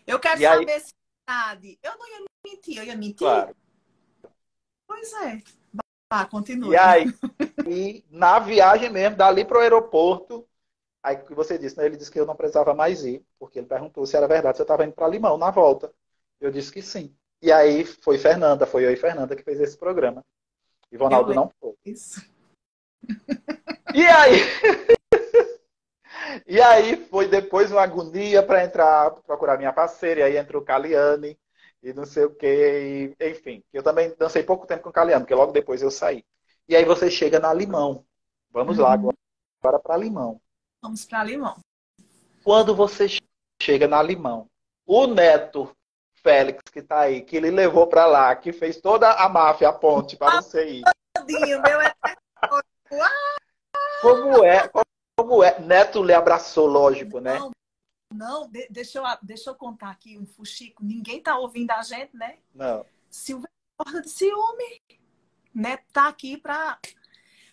Eu quero E aí, saber se é verdade. Eu não ia mentir, eu ia mentir? claro. Pois é. Vá, continue. E aí, na viagem mesmo, dali pro aeroporto, aí que você disse, né? Ele disse que eu não precisava mais ir, porque ele perguntou se era verdade se eu estava indo para Limão na volta. Eu disse que sim. E aí foi Fernanda, foi eu e Fernanda que fez esse programa. E Eu Ronaldo lembro não foi. isso. E aí, e aí foi depois uma agonia para entrar, procurar minha parceira, e aí entrou Caliane, e não sei o quê, e, enfim. Eu também dancei pouco tempo com Caliane, porque logo depois eu saí. E aí você chega na Limão. Vamos lá agora para Limão. Vamos para Limão. Quando você chega na Limão, o Neto Félix, que está aí, que ele levou para lá, que fez toda a máfia, a ponte para você ir. Meu é... Como é? Como é? Neto lhe abraçou, lógico, né? Não, deixa eu contar aqui um fuxico. Ninguém tá ouvindo a gente, né? Não. Silvia porra de ciúme. Neto tá aqui pra...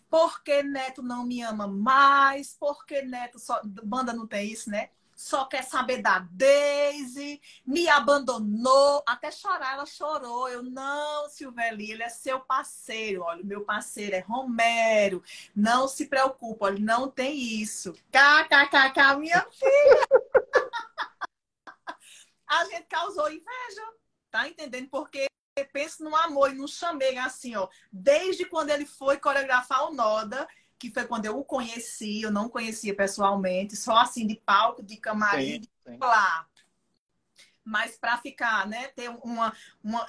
Porque Neto não me ama mais? Porque Neto só... Banda não tem isso, né? Só quer saber da Deise, me abandonou, até chorar, ela chorou. Eu, não, Silveli, ele é seu parceiro. Olha, o meu parceiro é Romero. Não se preocupe, olha, não tem isso. KKKK, minha filha. A gente causou inveja, tá entendendo? Porque pensa no amor e no chamego assim, ó. Desde quando ele foi coreografar o Noda, que foi quando eu o conheci, eu não conhecia pessoalmente, só assim de palco, de camarim, de lá. Mas para ficar, né, ter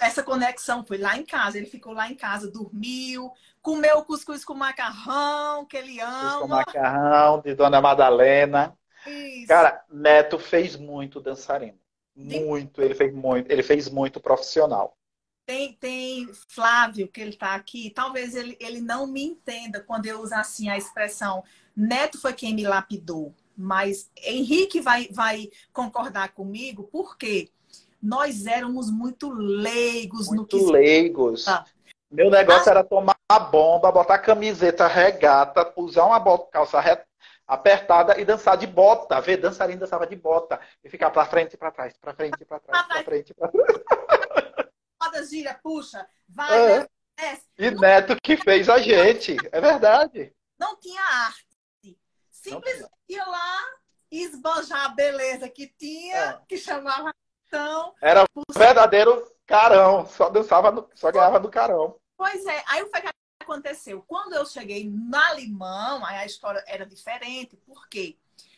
essa conexão, foi lá em casa. Ele ficou lá em casa, dormiu, comeu cuscuz com macarrão, que ele ama. Cuscuz com macarrão, de Dona Madalena. Isso. Cara, Neto fez muito dançarino. Muito, ele fez muito profissional. Tem Flávio, que ele está aqui, talvez ele não me entenda quando eu usar assim a expressão Neto foi quem me lapidou, mas Henrique vai concordar comigo, porque nós éramos muito leigos no que... Muito leigos. Meu negócio era tomar a bomba, botar camiseta regata, usar uma calça apertada e dançar de bota. Ver, dançarino dançava de bota. E ficar pra frente e pra trás, pra frente e pra trás, pra frente e pra trás. Roda, gira, puxa, vai, desce. E Neto que fez a gente. É verdade. Não tinha arte. Simplesmente ia lá esbanjar a beleza que tinha, que chamava atenção. Era um verdadeiro carão. Só dançava, só ganhava no carão. Pois é. Aí o que aconteceu? Quando eu cheguei na Limão, aí a história era diferente. Por quê?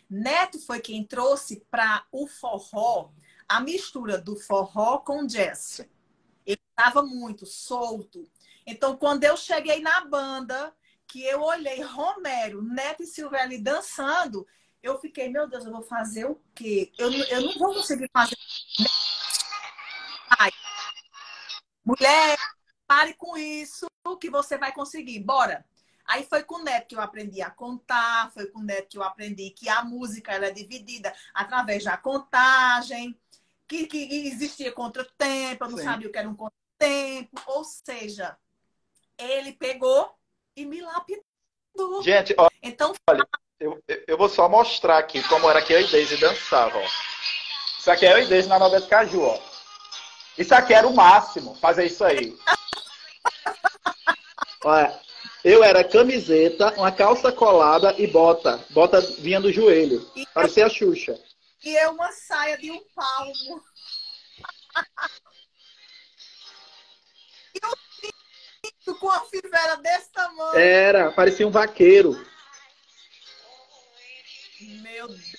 Neto foi quem trouxe para o forró a mistura do forró com jazz. Ele estava muito solto. Então, quando eu cheguei na banda, que eu olhei Romero, Neto e Silvelli dançando, eu fiquei, meu Deus, eu vou fazer o quê? Eu não vou conseguir fazer. Ai, mulher, pare com isso, que você vai conseguir. Bora. Aí foi com o Neto que eu aprendi a contar, foi com o Neto que eu aprendi que a música ela é dividida através da contagem, que existia contratempo, eu não sabia o que era um contratempo, ou seja, ele pegou e me lapidou. Gente, olha, então, eu vou só mostrar aqui como era que eu e Deise dançavam. Isso aqui é eu e Deise na Noda de Caju, ó. Isso aqui era o máximo, fazer isso aí. Olha, eu era camiseta, uma calça colada e bota. Bota vinha do joelho. Parecia a Xuxa. E eu uma saia de um palmo. E um cinto com a fivela desse tamanho. Era, parecia um vaqueiro. Meu Deus.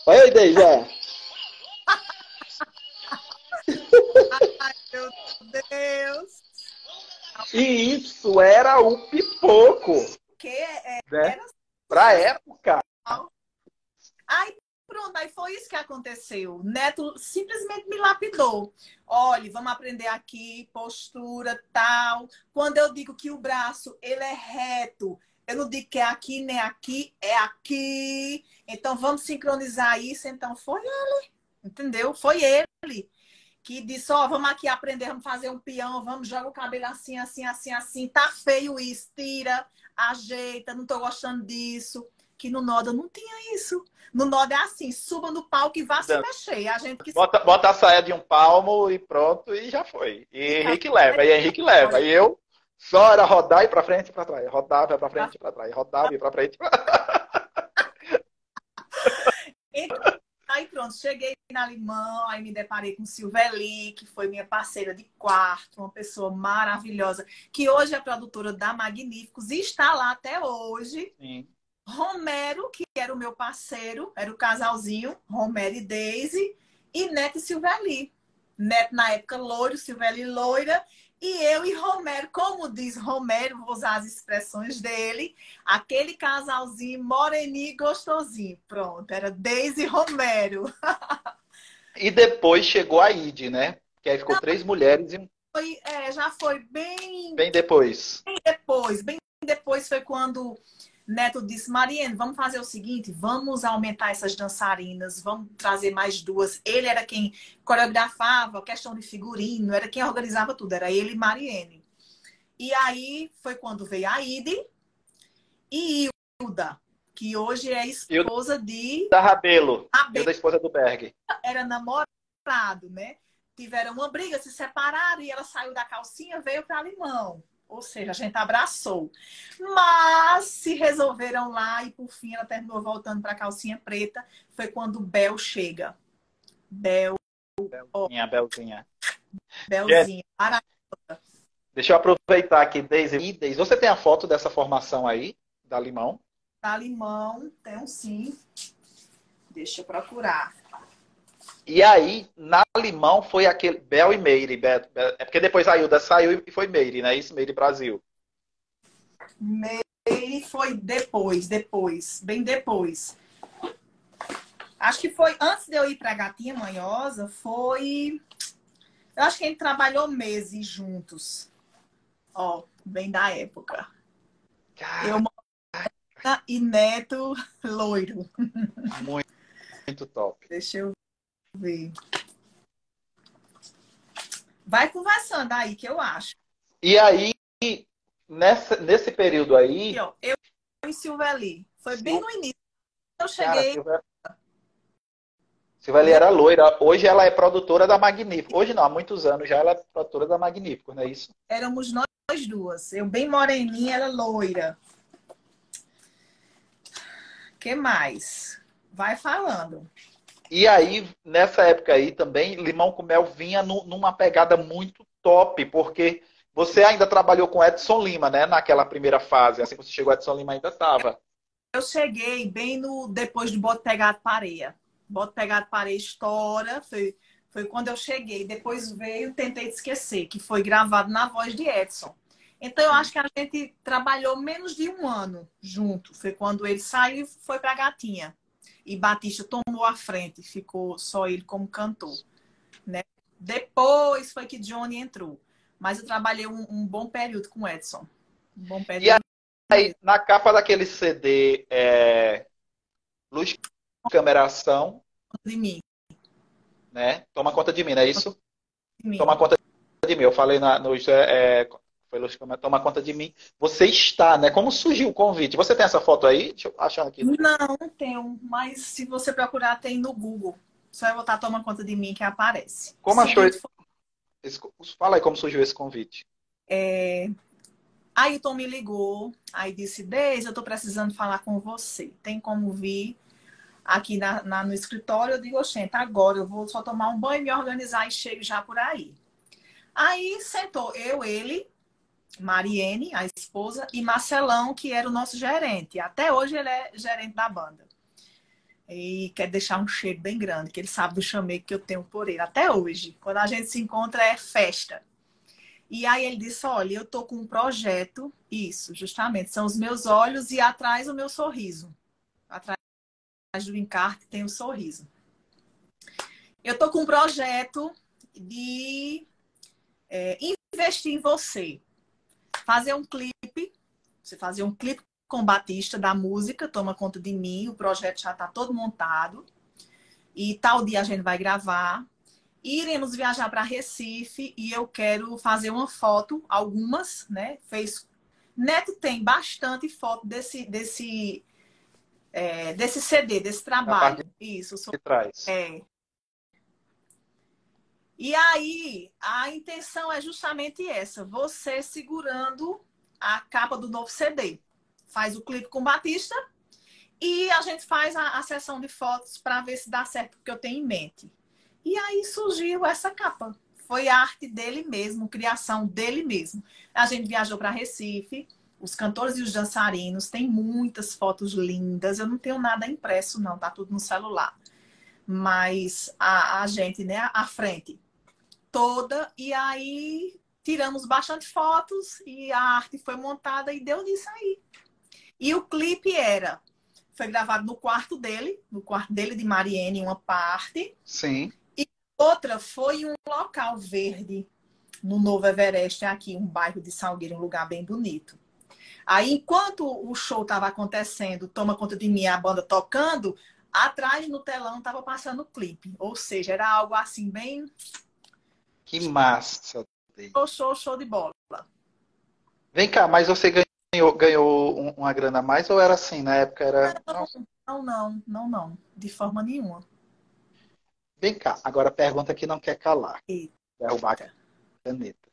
Olha aí, Deise, Deus! E isso era o pipoco, Que né? era Pra época. só. Aí pronto, aí foi isso que aconteceu. Neto simplesmente me lapidou. Olha, vamos aprender aqui, postura, tal. Quando eu digo que o braço ele é reto, eu não digo que é aqui nem aqui, é aqui. Então vamos sincronizar isso. Então foi ele, entendeu? Foi ele que disse, ó, vamos aqui aprender, vamos fazer um peão, vamos jogar o cabelo assim, assim, assim, assim. Tá feio isso, tira, ajeita, não tô gostando disso. Que no Noda não tinha isso. No Noda é assim, suba no palco e vá se mexer. A gente que Bota a saia de um palmo e pronto, e já foi. E fica Henrique leva, e Henrique leva. E eu só era rodar e pra frente e pra trás. Rodava e pra frente e pra trás. Rodava e pra frente. Aí pronto, cheguei na Limão, aí me deparei com Silveli, que foi minha parceira de quarto, uma pessoa maravilhosa, que hoje é produtora da Magníficos e está lá até hoje. Sim. Romero, que era o meu parceiro, era o casalzinho, Romero e Daisy, e Neto e Silveli. Neto na época loiro, Silveli loira, e eu e Romero, como diz Romero, vou usar as expressões dele, aquele casalzinho moreninho e gostosinho. Pronto, era Daisy e Romero. E depois chegou a Ide, né? Que aí ficou 3 mulheres e Já foi bem bem depois. bem depois foi quando Neto disse, Mariene, vamos fazer o seguinte, vamos aumentar essas dançarinas, vamos trazer mais duas. Ele era quem coreografava, questão de figurino, era quem organizava tudo, era ele e Mariene. E aí foi quando veio a Ide e Hilda, que hoje é E o esposa de da Rabelo, e o Abel, da esposa do Berg. era namorado, né? Tiveram uma briga, se separaram e ela saiu da calcinha, veio para Limão. Ou seja, a gente abraçou. Mas se resolveram lá e por fim ela terminou voltando para a calcinha preta. Foi quando o Bel chega. Bel, Belzinha, Belzinha. Gente, Belzinha. deixa eu aproveitar aqui, Deise. E Deise, você tem a foto dessa formação aí, da Limão? Para Limão, tem um sim. Deixa eu procurar. E aí, na Limão, foi aquele Bel e Meire. É porque depois a Hilda saiu e foi Meire, né? Isso, Meire Brasil. Meire foi depois, bem depois. Acho que foi antes de eu ir para Gatinha Manhosa, foi. Eu acho que a gente trabalhou meses juntos. Ó, bem da época. Eu, Mônica e Neto loiro. Muito, muito top. Deixa eu ver. Vai conversando aí, que eu acho. E aí, nesse período Aqui, aí. ó, eu e Silveli. Foi bem no início. Eu Cara, cheguei. Silveli era loira. Hoje ela é produtora da Magnífico. Hoje não, há muitos anos já ela é produtora da Magnífico, não é isso? Éramos nós duas. Eu bem moreninha, ela loira. Que mais? Vai falando. E aí, nessa época aí também, Limão com Mel vinha numa pegada muito top, porque você ainda trabalhou com Edson Lima, né? Naquela primeira fase. Assim que você chegou, Edson Lima ainda estava. Eu cheguei bem no depois do Bote Pegado Pareia. Bote Pegado Pareia estoura. Foi quando eu cheguei. Depois veio Tentei Te Esquecer, que foi gravado na voz de Edson. Então eu acho que a gente trabalhou menos de um ano junto. Foi quando ele saiu e foi para Gatinha. E Batista tomou a frente, ficou só ele como cantor, né? Depois foi que Johnny entrou. Mas eu trabalhei um bom período com Edson. Um bom período. E aí, na capa daquele CD, Luz, Câmera, Ação, De mim. né? Toma conta de mim, não é isso? De mim. Toma conta de mim. Eu falei foi Luz, Câmera, Toma conta de mim. Você está, né? Como surgiu o convite? Você tem essa foto aí? Deixa eu achar aqui. Não tenho, mas se você procurar, tem no Google. Só eu botar Toma Conta de Mim que aparece. Como achou Seguinte, Fala aí como surgiu esse convite. Aí o Tom me ligou, aí disse, Deise, eu tô precisando falar com você. Tem como vir aqui no escritório? Eu digo, oxente, agora eu vou só tomar um banho, me organizar e chego já por aí. Aí sentou ele, Mariene, a esposa, e Marcelão, que era o nosso gerente. Até hoje ele é gerente da banda. E quer deixar um cheiro bem grande, que ele sabe do chamego que eu tenho por ele. Até hoje. Quando a gente se encontra é festa. E aí ele disse, olha, eu tô com um projeto, isso, justamente, são os meus olhos e atrás o meu sorriso. Atrás do encarte tem o sorriso. Eu tô com um projeto de investir em você. Fazer um clipe, você fazer um clipe com o Batista da música, toma conta de mim, o projeto já tá todo montado. E tal dia a gente vai gravar. Iremos viajar para Recife e eu quero fazer uma foto, algumas, né? Neto tem bastante foto desse CD, desse A parte trabalho. Isso, de trás. é. E aí, a intenção é justamente essa: você segurando a capa do novo CD. Faz o clipe com o Batista e a gente faz a sessão de fotos para ver se dá certo o que eu tenho em mente. E aí surgiu essa capa. Foi a arte dele mesmo, criação dele mesmo. A gente viajou para Recife, os cantores e os dançarinos, tem muitas fotos lindas. Eu não tenho nada impresso, não, tá tudo no celular. Mas a gente, né, à frente toda, e aí tiramos bastante fotos e a arte foi montada e deu nisso aí. E o clipe foi gravado no quarto dele de Mariene, uma parte. Sim. Outra foi em um local verde, no Novo Everest, aqui, um bairro de Salgueiro, um lugar bem bonito. Aí, enquanto o show estava acontecendo, Toma Conta de Mim, a banda tocando, atrás no telão estava passando o clipe. Ou seja, era algo assim, bem... Que massa. Show de bola. Vem cá, mas você ganhou uma grana a mais ou era assim? Na época era. Nossa. Não. De forma nenhuma. Vem cá, agora a pergunta que não quer calar. Eita. Derrubar a caneta.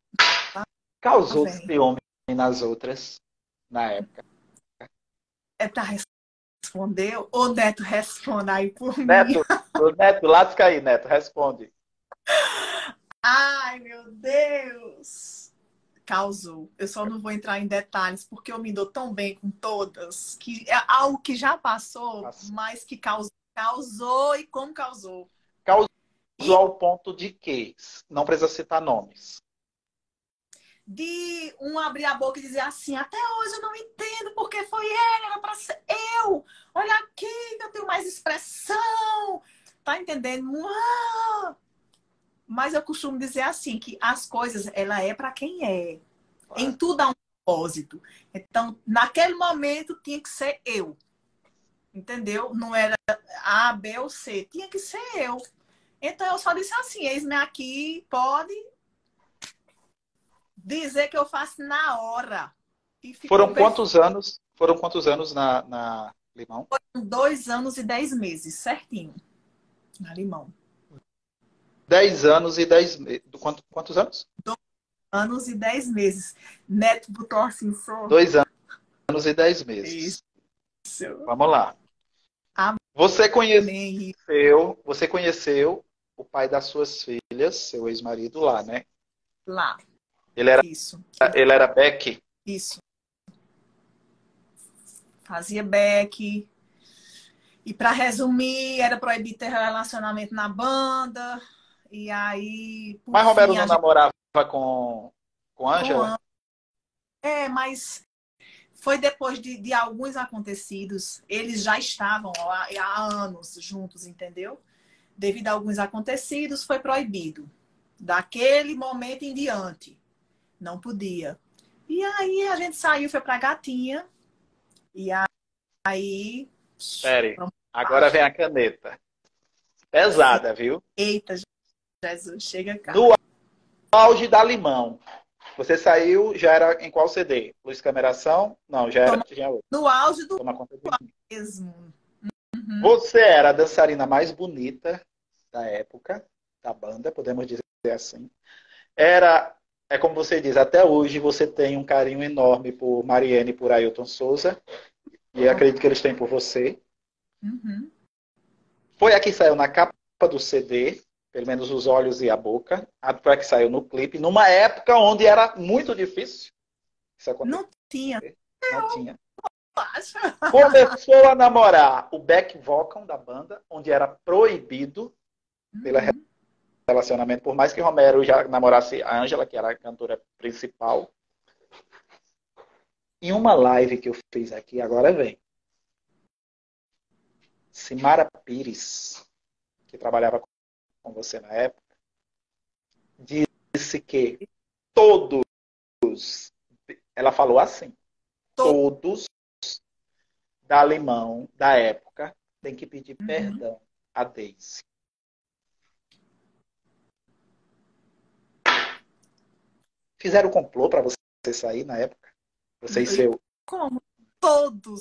Causou Vem. ciúme nas outras, na época? É para responder? O Neto responde aí por mim. Neto, lasca aí, Neto, responde. Ai, meu Deus! Causou. Eu só não vou entrar em detalhes, porque eu me dou tão bem com todas, que é algo que já passou, mas que causou e como causou. Causou ao ponto de que? Não precisa citar nomes. De um abrir a boca e dizer assim, até hoje eu não entendo porque foi ele, era para ser eu. Olha aqui, que eu tenho mais expressão. Tá entendendo? Mas eu costumo dizer assim, que as coisas, ela é para quem é. Claro. Em tudo há um propósito. Então, naquele momento, tinha que ser eu. Entendeu? Não era A, B ou C. Tinha que ser eu. Então, eu só disse assim, eis-me aqui, pode dizer que eu faço na hora. E Foram quantos anos? Foram quantos anos na Limão? Foram 2 anos e 10 meses, certinho. Na Limão. 10 anos e 10 meses. Quantos anos? 2 anos e 10 meses. Neto botou assim, só. 2 anos e 10 meses. Isso. Vamos lá. Você conheceu o pai das suas filhas, seu ex-marido lá, né? Lá. Ele era Beck? Isso. Fazia Beck. E para resumir, era proibido ter relacionamento na banda. E aí, por Mas Romero fim, não namorava com Ângela? Mas foi depois de alguns acontecidos. Eles já estavam há anos juntos, entendeu? Devido a alguns acontecidos, foi proibido. Daquele momento em diante. Não podia. E aí a gente saiu, foi pra Gatinha. E aí... Peraí, agora vem a caneta. Pesada, viu? Eita, Jesus, chega cá. No auge da Limão. Você saiu, já era em qual CD? Luz Cameração? Não, já era. Tinha outro. No auge do Toma conta de mim. mesmo. Uhum. Você era a dançarina mais bonita da época, da banda, podemos dizer assim. É como você diz, até hoje você tem um carinho enorme por Mariene e por Ailton Souza. E acredito que eles têm por você. Uhum. Foi a que saiu na capa do CD, pelo menos os olhos e a boca. Foi a que saiu no clipe, numa época onde era muito difícil isso acontecer. Não tinha. Não tinha. Começou a namorar o back vocal da banda, onde era proibido pela relacionamento, por mais que Romero já namorasse a Ângela, que era a cantora principal. Em uma live que eu fiz aqui, agora vem, Simara Pires, que trabalhava com você na época, disse que todos, ela falou assim, todos da Limão, da época, tem que pedir perdão a Daisy. Fizeram complô para você sair na época? Você e seu... Como? Todos.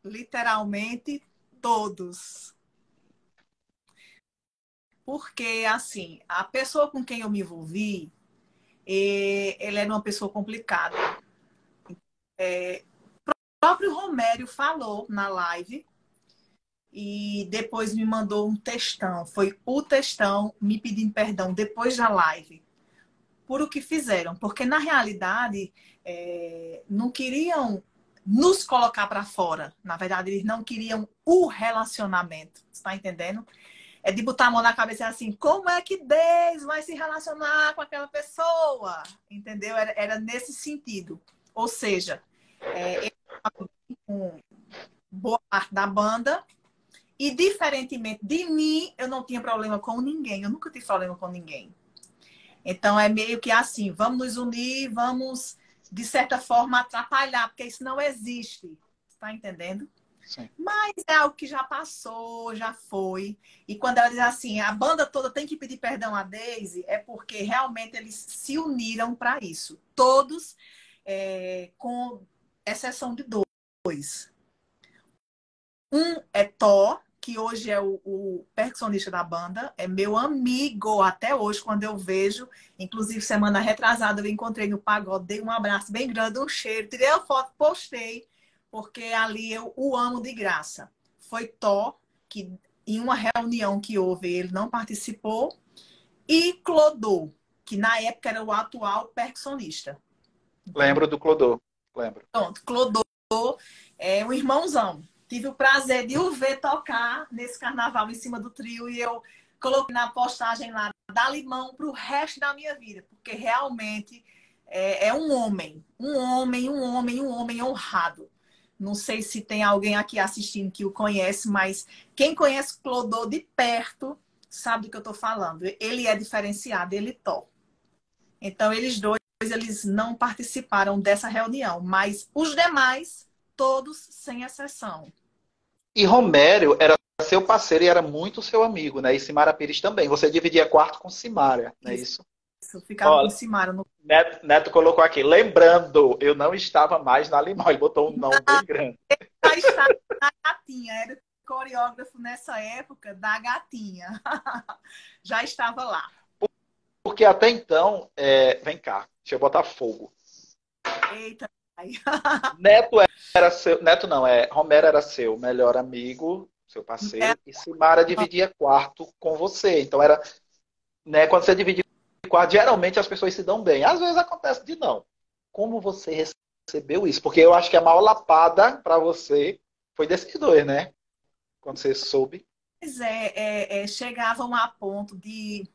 Literalmente todos. Porque, assim, a pessoa com quem eu me envolvi, ele era uma pessoa complicada. O próprio Romério falou na live e depois me mandou um textão. Foi o textão me pedindo perdão depois da live por o que fizeram. Porque, na realidade, não queriam nos colocar para fora. Na verdade, eles não queriam o relacionamento. Você está entendendo? É de botar a mão na cabeça assim, como é que Deus vai se relacionar com aquela pessoa? Entendeu? Era nesse sentido. Ou seja, ele estava com boa parte da banda e, diferentemente de mim, eu não tinha problema com ninguém. Eu nunca tive problema com ninguém. Então, é meio que assim, vamos nos unir, vamos, de certa forma, atrapalhar, porque isso não existe. Está entendendo? Sim. Mas é algo que já passou, já foi. E quando ela diz assim, a banda toda tem que pedir perdão a Daisy, é porque realmente eles se uniram para isso. Todos, com exceção de dois. Um é Thor, que hoje é o percussionista da banda, é meu amigo até hoje, quando eu vejo. Inclusive, semana retrasada, eu encontrei no pagode, dei um abraço bem grande, um cheiro, tirei a foto, postei, porque ali eu o amo de graça. Foi Thor, que em uma reunião que houve, ele não participou, e Clodô, que na época era o atual percussionista. Lembro do Clodô, lembro. Pronto, Clodô é um irmãozão. Tive o prazer de o ver tocar nesse carnaval em cima do trio e eu coloquei na postagem lá, dá limão para o resto da minha vida, porque realmente é um homem, honrado. Não sei se tem alguém aqui assistindo que o conhece, mas quem conhece Clodô de perto sabe do que eu estou falando. Ele é diferenciado, ele toca. Então, eles não participaram dessa reunião, mas os demais, todos sem exceção. E Romério era seu parceiro e era muito seu amigo, né? E Simara Pires também. Você dividia quarto com Simara, não é isso? Isso, ficava com Simara no... Neto colocou aqui, lembrando, eu não estava mais na Limão. Ele botou um não bem grande. Já estava na Gatinha, era coreógrafo nessa época da Gatinha. Já estava lá. Porque até então, vem cá, deixa eu botar fogo. Eita. Neto não, Romero era seu melhor amigo, seu parceiro, e Simara dividia quarto com você. Então era, né, quando você divide quarto, geralmente as pessoas se dão bem. Às vezes acontece de não. Como você recebeu isso? Porque eu acho que a maior lapada para você foi desses dois, né? Quando você soube. Pois chegavam a ponto de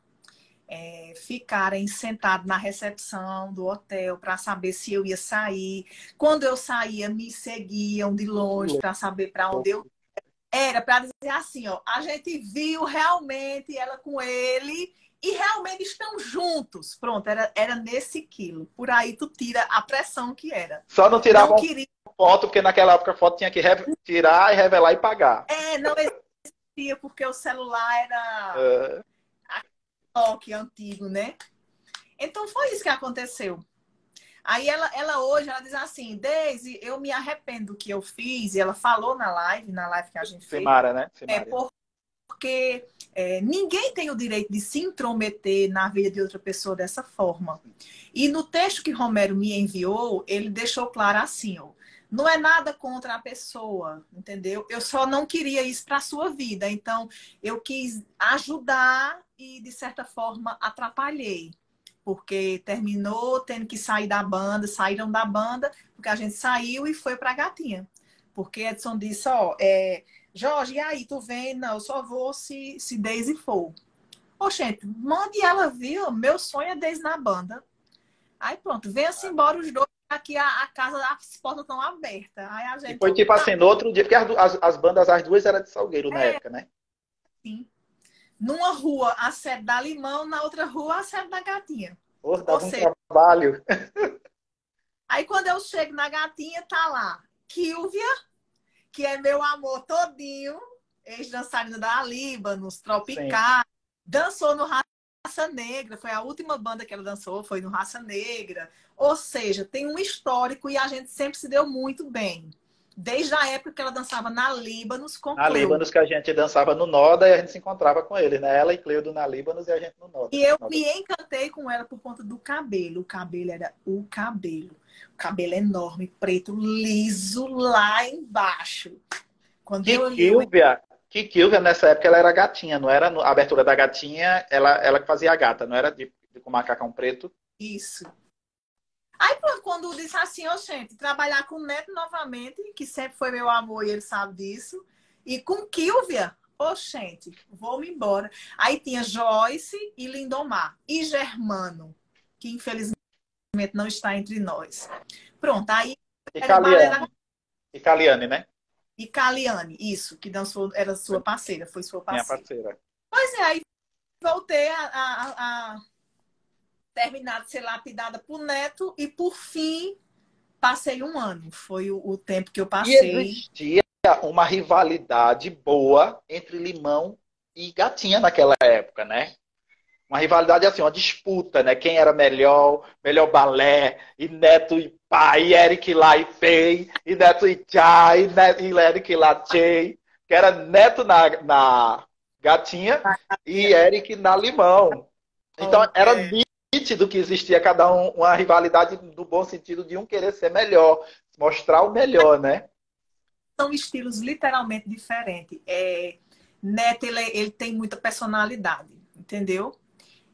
ficarem sentados na recepção do hotel para saber se eu ia sair. Quando eu saía, me seguiam de longe para saber para onde eu... Era para dizer assim, ó, a gente viu realmente ela com ele e realmente estão juntos. Pronto, era nesse quilo. Por aí tu tira a pressão que era. Só não tirava foto, porque naquela época a foto tinha que tirar e revelar e pagar. Não existia, porque o celular era toque antigo, né? Então foi isso que aconteceu. Aí ela hoje, ela diz assim, Daisy, eu me arrependo do que eu fiz. E ela falou na live que a gente fez. Simara, né? Simara. Porque ninguém tem o direito de se intrometer na vida de outra pessoa dessa forma. E no texto que Romero me enviou, ele deixou claro assim, ó, não é nada contra a pessoa, entendeu? Eu só não queria isso para a sua vida. Então, eu quis ajudar e, de certa forma, atrapalhei. Porque terminou tendo que sair da banda, saíram da banda, porque a gente saiu e foi para a Gatinha. Porque Edson disse, ó, Jorge, e aí, tu vem? Não, eu só vou se Daisy for. Ô, gente, mande ela vir, ó, meu sonho é desde na banda. Aí pronto, venha-se embora os dois, aqui a casa, as portas estão abertas. Aí a E gente, foi tipo assim, no outro dia, porque as bandas, as duas eram de Salgueiro na época, né? assim, numa rua a sede da Limão, na outra rua a sede da Gatinha. Pô, Ou dava um seja, trabalho. aí quando eu chego na Gatinha, tá lá Kilvia, que é meu amor todinho, ex-dançarina da Líbanos, Sim. Tropical, dançou no Raça Negra, foi a última banda que ela dançou, foi no Raça Negra. Ou seja, tem um histórico e a gente sempre se deu muito bem. Desde a época que ela dançava na Líbanos com Na Cleudo. Líbanos que a gente dançava no Noda e a gente se encontrava com ele, né? Ela e Cleudo na Líbanos e a gente no Noda. E eu Noda. me encantei com ela por conta do cabelo. O cabelo era o cabelo. O cabelo enorme, preto, liso lá embaixo. Quando eu olhei o Que Kilvia, nessa época, ela era gatinha, não era a abertura da gatinha, ela que fazia a gata, não era com macacão preto. isso. Aí pronto, quando disse assim, ó, gente, trabalhar com o Neto novamente, que sempre foi meu amor e ele sabe disso, e com Kilvia, ô, gente, vou-me embora. Aí tinha Joyce e Lindomar, e Germano, que infelizmente não está entre nós. Pronto, aí E era balé da... Caliane, né? E Caliane, isso, que dançou, era sua parceira, foi sua Minha parceira. parceira. Pois é, aí voltei a terminar de ser lapidada por Neto e, por fim, passei um ano. Foi o tempo que eu E passei. existia uma rivalidade boa entre Limão e Gatinha naquela época, né? Uma rivalidade assim, uma disputa, né? Quem era melhor, melhor balé, e Neto e Pai, e Eric lá e Fei, e Neto e Chai, e Eric lá Chei, que era Neto na Gatinha e Eric na Limão. Então era nítido que existia cada um uma rivalidade no bom sentido de um querer ser melhor, mostrar o melhor, né? São estilos literalmente diferentes. Neto, ele tem muita personalidade, entendeu?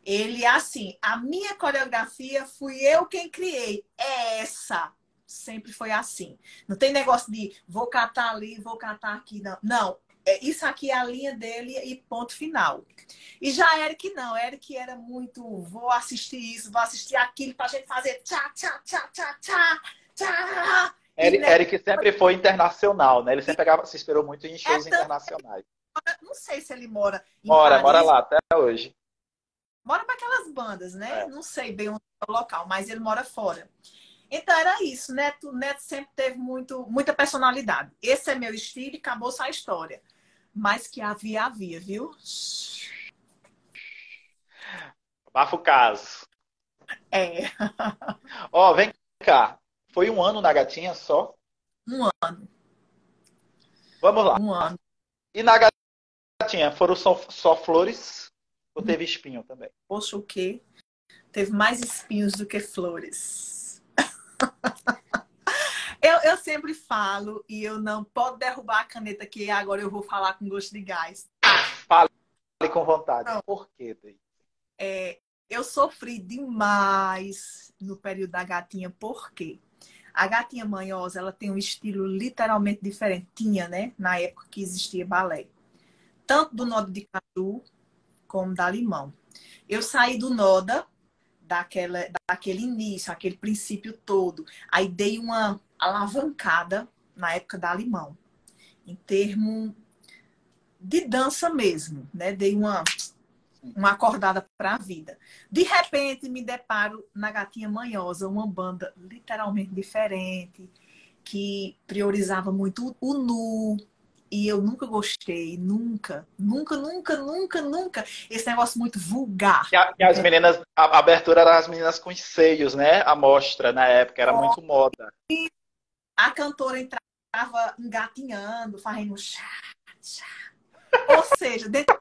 Ele, assim, a minha coreografia fui eu quem criei. É essa. Sempre foi assim. Não tem negócio de vou catar ali, vou catar aqui, não. Não, isso aqui é a linha dele e ponto final. E já Eric não. Eric era muito, vou assistir isso, vou assistir aquilo pra gente fazer tchá, tchá, tchá, tchá, tchá, tchá. E Eric sempre foi internacional, né? Ele sempre pegava, se esperou muito em shows internacionais. não sei se ele mora em Mora Paris. lá até hoje. Mora para aquelas bandas, né? É. Não sei bem onde é o local, mas ele mora fora. Então era isso, Neto sempre teve muita personalidade. Esse é meu estilo e acabou-se a história. Mas que havia, viu? Bafa o caso. É, Ó, vem cá. Foi um ano na Gatinha só? um ano, Vamos lá. um ano. E na Gatinha, foram só flores ou teve espinho também? Poxa, o quê? Teve mais espinhos do que flores. Eu sempre falo e eu não posso derrubar a caneta que agora eu vou falar com gosto de gás. Fale com vontade. Não. Por quê, Daí? Eu sofri demais no período da Gatinha, por quê? A Gatinha Manhosa, ela tem um estilo literalmente diferente. Tinha, né? Na época que existia balé. Tanto do Noda de Caju, como da Limão. Eu saí do Noda, daquele início, aquele princípio todo. Aí dei uma alavancada na época da Limão. Em termos de dança mesmo, né? Dei uma acordada para a vida. De repente, me deparo na Gatinha Manhosa, uma banda literalmente diferente, que priorizava muito o nu. E eu nunca gostei, nunca. Esse negócio muito vulgar. Que as meninas, a abertura era as meninas com os seios, né? A mostra na época, era muito moda. A cantora entrava engatinhando, fazendo chá, chá. Ou seja, dentro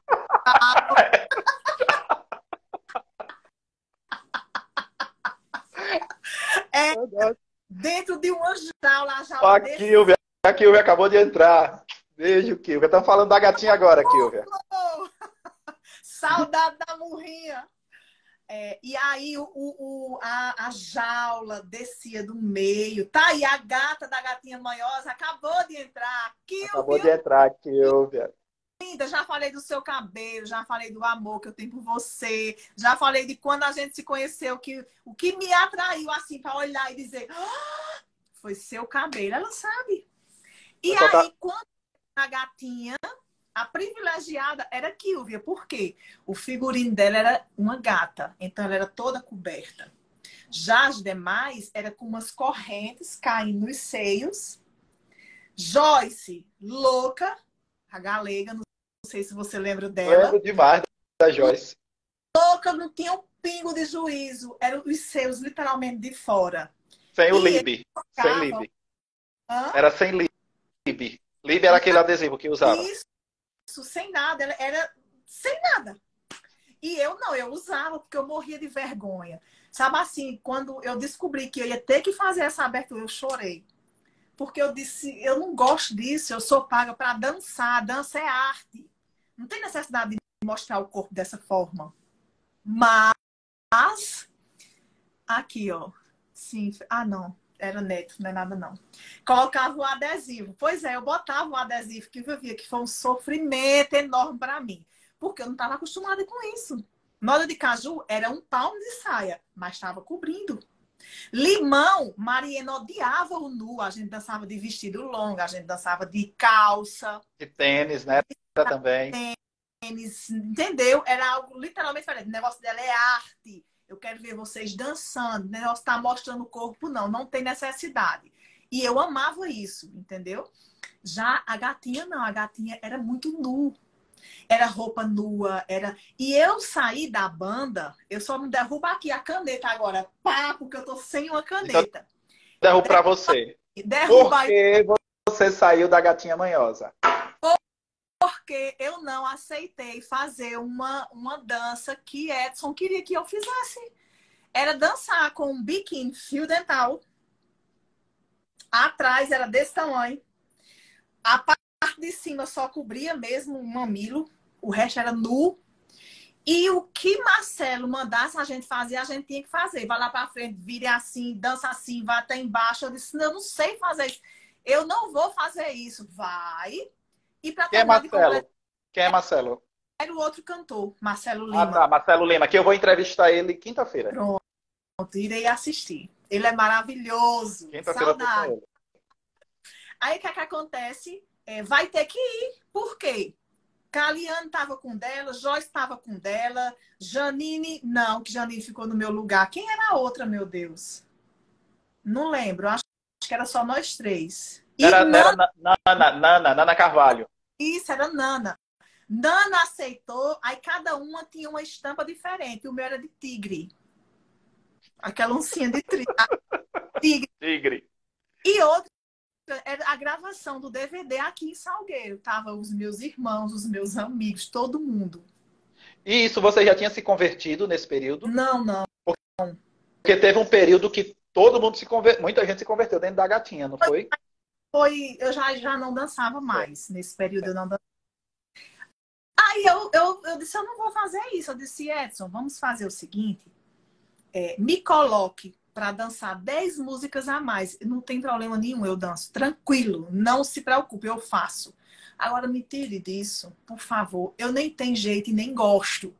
dentro de uma jaula, A Kilvia acabou de entrar. Beijo, Kilvia. Estamos falando da gatinha agora, Kilvia. Saudade da murrinha. E aí a jaula descia do meio. Tá aí a gata da Gatinha Manhosa acabou de entrar. Acabou de entrar, Kilvia. Linda, já falei do seu cabelo, já falei do amor que eu tenho por você, já falei de quando a gente se conheceu, que o que me atraiu assim para olhar e dizer, "Ah, foi seu cabelo", ela sabe. E Só tá... aí, quando a gatinha, a privilegiada era a Kilvia, por quê? O figurino dela era uma gata, então ela era toda coberta. Já as demais era com umas correntes caindo nos seios. Joyce, louca, a galega, não sei se você lembra dela. Lembro demais da Joyce. Louca, não tinha um pingo de juízo, eram os seios literalmente de fora. Sem o E eles Lib. Sem tocavam. Lib. Hã? Era sem Lib. Lib era aquele adesivo que usava. Isso, sem nada, ela era sem nada. E eu não, eu usava porque eu morria de vergonha. Sabe assim, quando eu descobri que eu ia ter que fazer essa abertura, eu chorei. Porque eu disse, eu não gosto disso, eu sou paga para dançar, dança é arte. Não tem necessidade de mostrar o corpo dessa forma. Mas, aqui, ó. Sim, não, era neto, não é nada não. Colocava o adesivo. Pois é, eu botava o adesivo que eu via que foi um sofrimento enorme para mim. Porque eu não estava acostumada com isso. Moda de caju era um palmo de saia, mas estava cobrindo. Limão, Mariana odiava o nu. A gente dançava de vestido longo, a gente dançava de calça, De tênis, né? Também. tênis, entendeu? Era algo literalmente diferente. O negócio dela é arte. Eu quero ver vocês dançando. O negócio está mostrando o corpo, não. Não tem necessidade. E eu amava isso, entendeu? Já a gatinha, não. A gatinha era muito nu. Era roupa nua, era... E eu saí da banda, eu só não derrubo aqui a caneta agora, pá, porque eu tô sem uma Então, caneta. derrubo pra você. Derruba Por aí, que você saiu da gatinha manhosa? porque eu não aceitei fazer uma dança que Edson queria que eu fizesse. Era dançar com um biquíni fio dental. Atrás era desse tamanho. A parte de cima só cobria mesmo o mamilo. O resto era nu. E o que Marcelo mandasse a gente fazer, a gente tinha que fazer. Vai lá pra frente, vire assim, dança assim, vai até embaixo. Eu disse, não, eu não sei fazer isso. Eu não vou fazer isso. Vai. E para Quem é terminar de completar, Marcelo? Quem é Marcelo? era o outro cantor, Marcelo Ah, Lima. tá. Marcelo Lima, que eu vou entrevistar ele quinta-feira. Pronto, irei assistir. Ele é maravilhoso. Quinta-feira eu tô com Saudade. ele. Aí o que é que acontece? Vai ter que ir. Por quê? Caliane estava com dela, Joyce estava com dela, Janine, não, que Janine ficou no meu lugar. Quem era a outra, meu Deus? Não lembro, acho que era só nós três. E Era Nana, Nana Carvalho. isso, era Nana. Nana aceitou, aí cada uma tinha uma estampa diferente. O meu era de tigre. Aquela oncinha de tigre. Tigre. E outra era a gravação do DVD aqui em Salgueiro. Tava os meus irmãos, os meus amigos, todo mundo. E isso você já tinha se convertido nesse período? Não, não. Porque teve um período que todo mundo se converteu, muita gente se converteu dentro da gatinha, não foi? Eu já não dançava mais. Nesse período eu não dançava. Aí eu disse, eu não vou fazer isso. Eu disse, Edson, vamos fazer o seguinte. Me coloque para dançar 10 músicas a mais. Não tem problema nenhum, eu danço. Tranquilo, não se preocupe, eu faço. Agora me tire disso, por favor. Eu nem tenho jeito e nem gosto.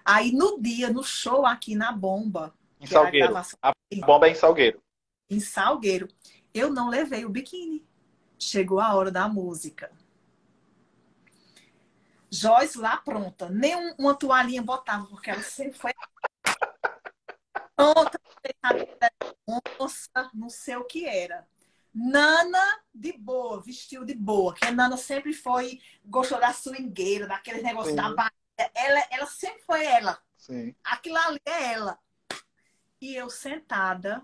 Aí no dia, no show aqui na Bomba, Em que era a Salgueiro. gravação A bomba é em Salgueiro. em Salgueiro, eu não levei o biquíni. Chegou a hora da música. Joyce lá pronta. Nem uma toalhinha botava, porque ela sempre foi pronta. Nossa, não sei o que era. Nana de boa, vestiu de boa. Que a Nana sempre foi, gostou da swingueira, daquele negócio da Sim, barriga. Ela sempre foi ela. sim. Aquilo ali é ela. E eu sentada,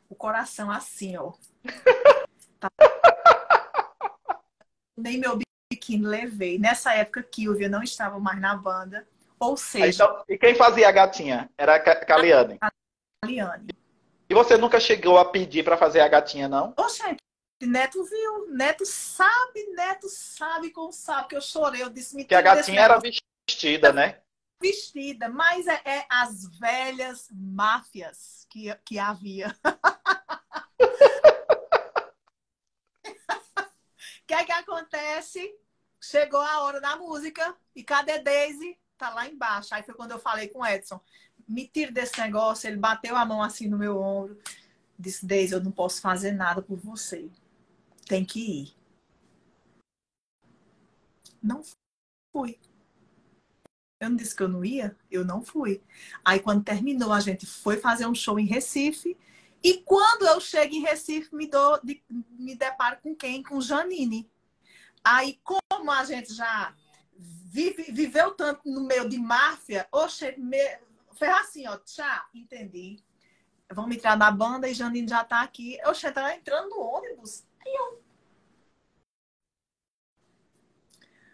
o coração assim, ó. Tá. Nem meu biquíni levei. Nessa época, Kilvia não estava mais na banda. Ou seja, Então, e quem fazia a gatinha? Era a Caliane. a Liane. E você nunca chegou a pedir para fazer a gatinha, não? Oxente, Neto viu. Neto sabe como sabe que eu chorei. Eu disse, me Que a tira desse gatinha era negócio. vestida, né? Vestida, mas é as velhas máfias que havia. O que é que acontece? chegou a hora da música. E cadê Daisy? Tá lá embaixo. Aí foi quando eu falei com o Edson. Me tire desse negócio. Ele bateu a mão assim no meu ombro. Disse, Daisy, eu não posso fazer nada por você. Tem que ir. Não fui. Eu não disse que eu não ia? Eu não fui. Aí quando terminou, a gente foi fazer um show em Recife. E quando eu chego em Recife, me deparo com quem? Com Janine. Aí, como a gente já viveu tanto no meio de máfia, oxe, fez assim, ó, tchá, entendi. Vamos entrar na banda e Janine já tá aqui. Oxe, tá entrando no ônibus.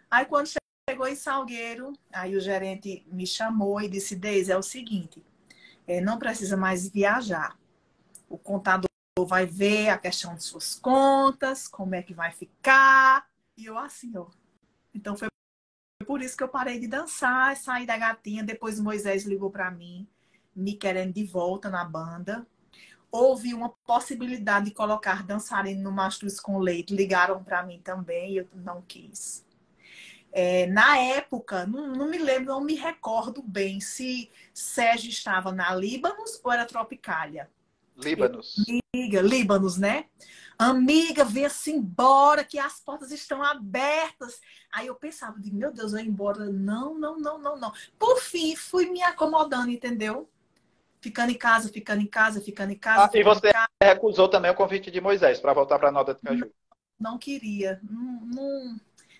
Aí quando chegou em Salgueiro, aí o gerente me chamou e disse, Deise, é o seguinte, não precisa mais viajar. O contador vai ver a questão de suas contas, como é que vai ficar. E eu assim, ó. Então foi por isso que eu parei de dançar, saí da gatinha. Depois o Moisés ligou para mim, me querendo de volta na banda. Houve uma possibilidade de colocar dançarino no Mastruz com Leite. Ligaram para mim também e eu não quis. Na época, não me lembro, não me recordo bem se Sérgio estava na Líbanos ou era Tropicália. Líbanos. Amiga, Líbanos, né? Amiga, venha-se embora, que as portas estão abertas. Aí eu pensava, meu Deus, eu ia embora. Não, não, não, não, não. Por fim, fui me acomodando, entendeu? Ficando em casa, ficando em casa, ficando em casa. E Ficando você em casa. recusou também o convite de Moisés para voltar para Nova de Caju. Não queria.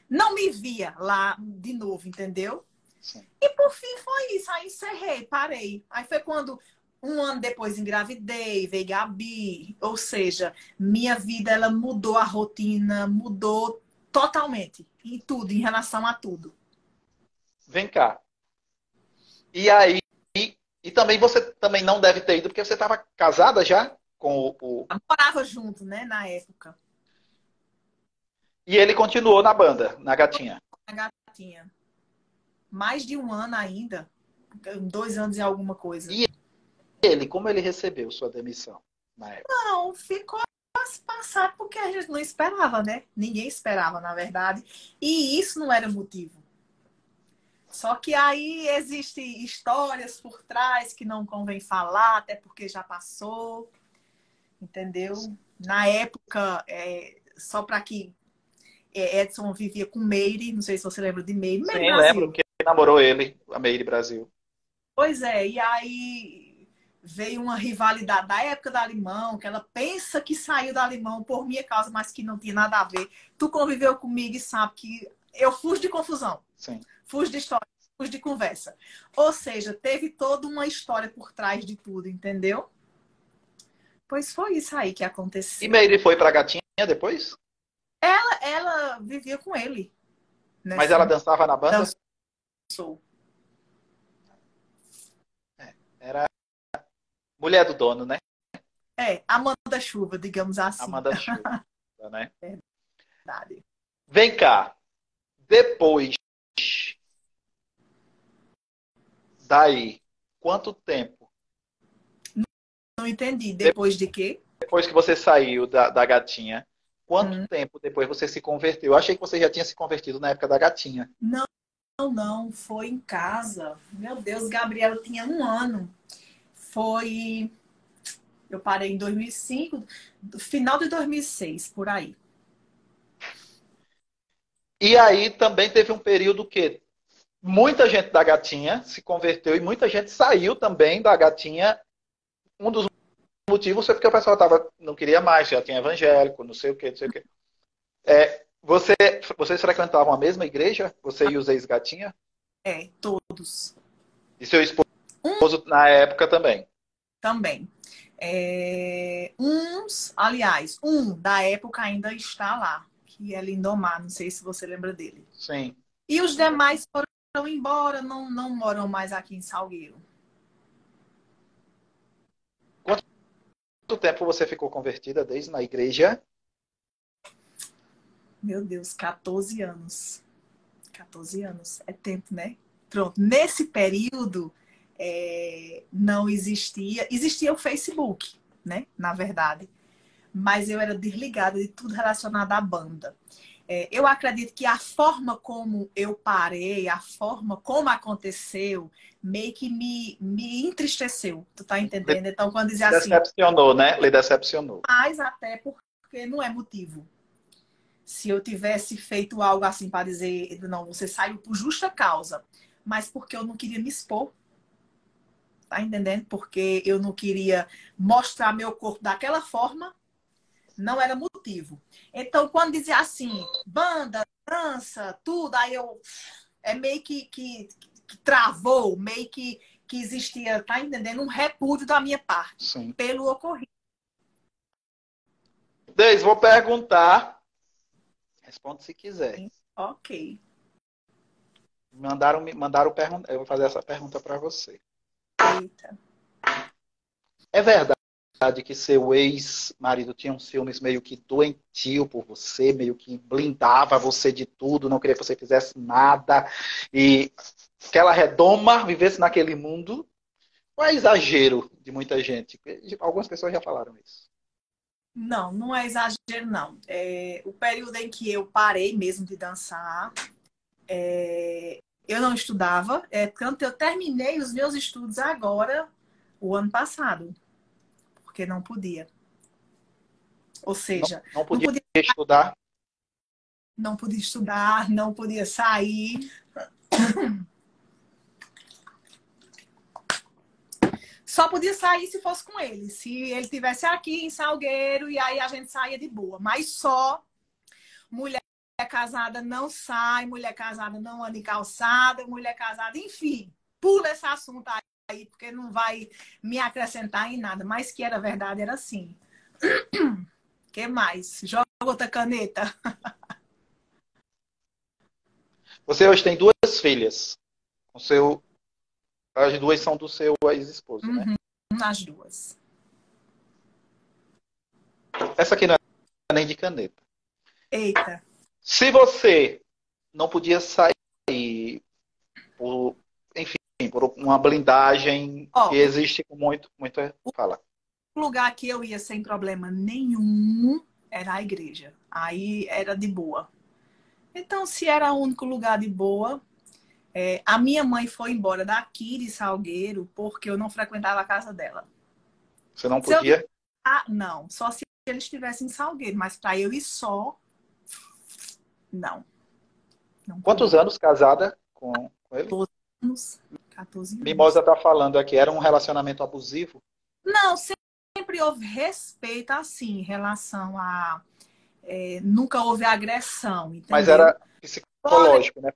Não me via lá de novo, entendeu? Sim. E por fim foi isso. Aí encerrei, parei. Aí foi quando, um ano depois, engravidei, veio Gabi. Ou seja, minha vida ela mudou a rotina, mudou totalmente. Em tudo, em relação a tudo. Vem cá. E aí, e também você também não deve ter ido, porque você estava casada já com o. Eu morava junto, né, na época. E ele continuou na banda, na Gatinha. Na gatinha. Mais de um ano ainda. 2 anos e alguma coisa. E ele, como ele recebeu sua demissão na época? Não, ficou passar porque a gente não esperava, né? Ninguém esperava, na verdade. E isso não era motivo. Só que aí existem histórias por trás que não convém falar, até porque já passou, entendeu? Na época, só para que Edson vivia com Meire, não sei se você lembra de Meire, Meire Sim, Brasil. lembro que namorou ele, a Meire Brasil. Pois é, e aí veio uma rivalidade da época da Limão, que ela pensa que saiu da Limão por minha causa, mas que não tinha nada a ver. Tu conviveu comigo e sabe que eu fujo de confusão. Sim. Fujo de história, fujo de conversa. Ou seja, teve toda uma história por trás de tudo, entendeu? Pois foi isso aí que aconteceu. E Meire foi pra Gatinha depois? Ela vivia com ele. Né? Mas ela dançava na banda? Dançou. Era mulher do dono, né? Amanda Chuva, digamos assim. Amanda Chuva, né? Verdade. Vem cá. Depois daí, quanto tempo? Não entendi. Depois de quê? Depois que você saiu da Gatinha, quanto tempo depois você se converteu? Eu achei que você já tinha se convertido na época da Gatinha. Não. Foi em casa. Meu Deus, Gabriela tinha 1 ano. Foi... Eu parei em 2005, final de 2006, por aí. E aí também teve um período que muita gente da Gatinha se converteu e muita gente saiu também da Gatinha. Um dos motivos foi porque o pessoal não queria mais, já tinha evangélico, não sei o quê, não sei o quê. Vocês frequentavam a mesma igreja? Você e os ex-Gatinha? Todos. E seu esposo na época também? Também. Aliás, da época ainda está lá, que é Lindomar, não sei se você lembra dele. Sim. E os demais foram embora, não moram mais aqui em Salgueiro. Quanto tempo você ficou convertida desde na igreja? Meu Deus, 14 anos. 14 anos. É tempo, né? Pronto. Nesse período, não existia... Existia o Facebook, né? Na verdade. Mas eu era desligada de tudo relacionado à banda. Eu acredito que a forma como eu parei, a forma como aconteceu, meio que me entristeceu. Tu tá entendendo? Então, quando dizia Lhe assim, decepcionou, né? Lhe decepcionou. mas até porque não é motivo. Se eu tivesse feito algo assim para dizer, não, você saiu por justa causa, mas porque eu não queria me expor, tá entendendo? Porque eu não queria mostrar meu corpo daquela forma, não era motivo. Então, quando dizia assim, banda, dança, tudo, aí eu é meio que travou, meio que existia, tá entendendo? Um repúdio da minha parte Sim. pelo ocorrido. Deise, vou perguntar. Responde se quiser. Ok. Mandaram perguntar. Eu vou fazer essa pergunta para você. Eita. É verdade que seu ex-marido tinha um ciúmes meio que doentio por você, meio que blindava você de tudo, não queria que você fizesse nada e aquela redoma vivesse naquele mundo? Ou é exagero de muita gente? Algumas pessoas já falaram isso. Não, não é exagero, não. O período em que eu parei mesmo de dançar, eu não estudava. Tanto eu terminei os meus estudos agora, o ano passado, porque não podia. Ou Não, seja, não não podia podia, estudar. não podia estudar, não podia sair. Só podia sair se fosse com ele. Se ele tivesse aqui em Salgueiro, e aí a gente saía de boa. Mas só mulher casada não sai, mulher casada não anda em calçada, mulher casada, enfim. Pula esse assunto aí, porque não vai me acrescentar em nada. Mas que era verdade, era assim. Que mais? Joga outra caneta. Você hoje tem duas filhas. O seu, as duas são do seu ex-esposo, né? Uhum, as duas. Essa aqui não é nem de caneta. Eita. Se você não podia sair por, enfim, por uma blindagem que Ó, existe com muita fala. o lugar que eu ia sem problema nenhum era a igreja. Aí era de boa. Então, se era o único lugar de boa, a minha mãe foi embora daqui de Salgueiro porque eu não frequentava a casa dela. Você não Se eu podia? não, só se eles estivessem em Salgueiro, mas para eu ir só, não, não Quantos podia. anos casada com ele? 14 anos. 14 Mimosa anos. está falando aqui, era um relacionamento abusivo, Não, sempre houve respeito assim em relação a. Nunca houve agressão, mas entendeu? era Olha, psicológico, né?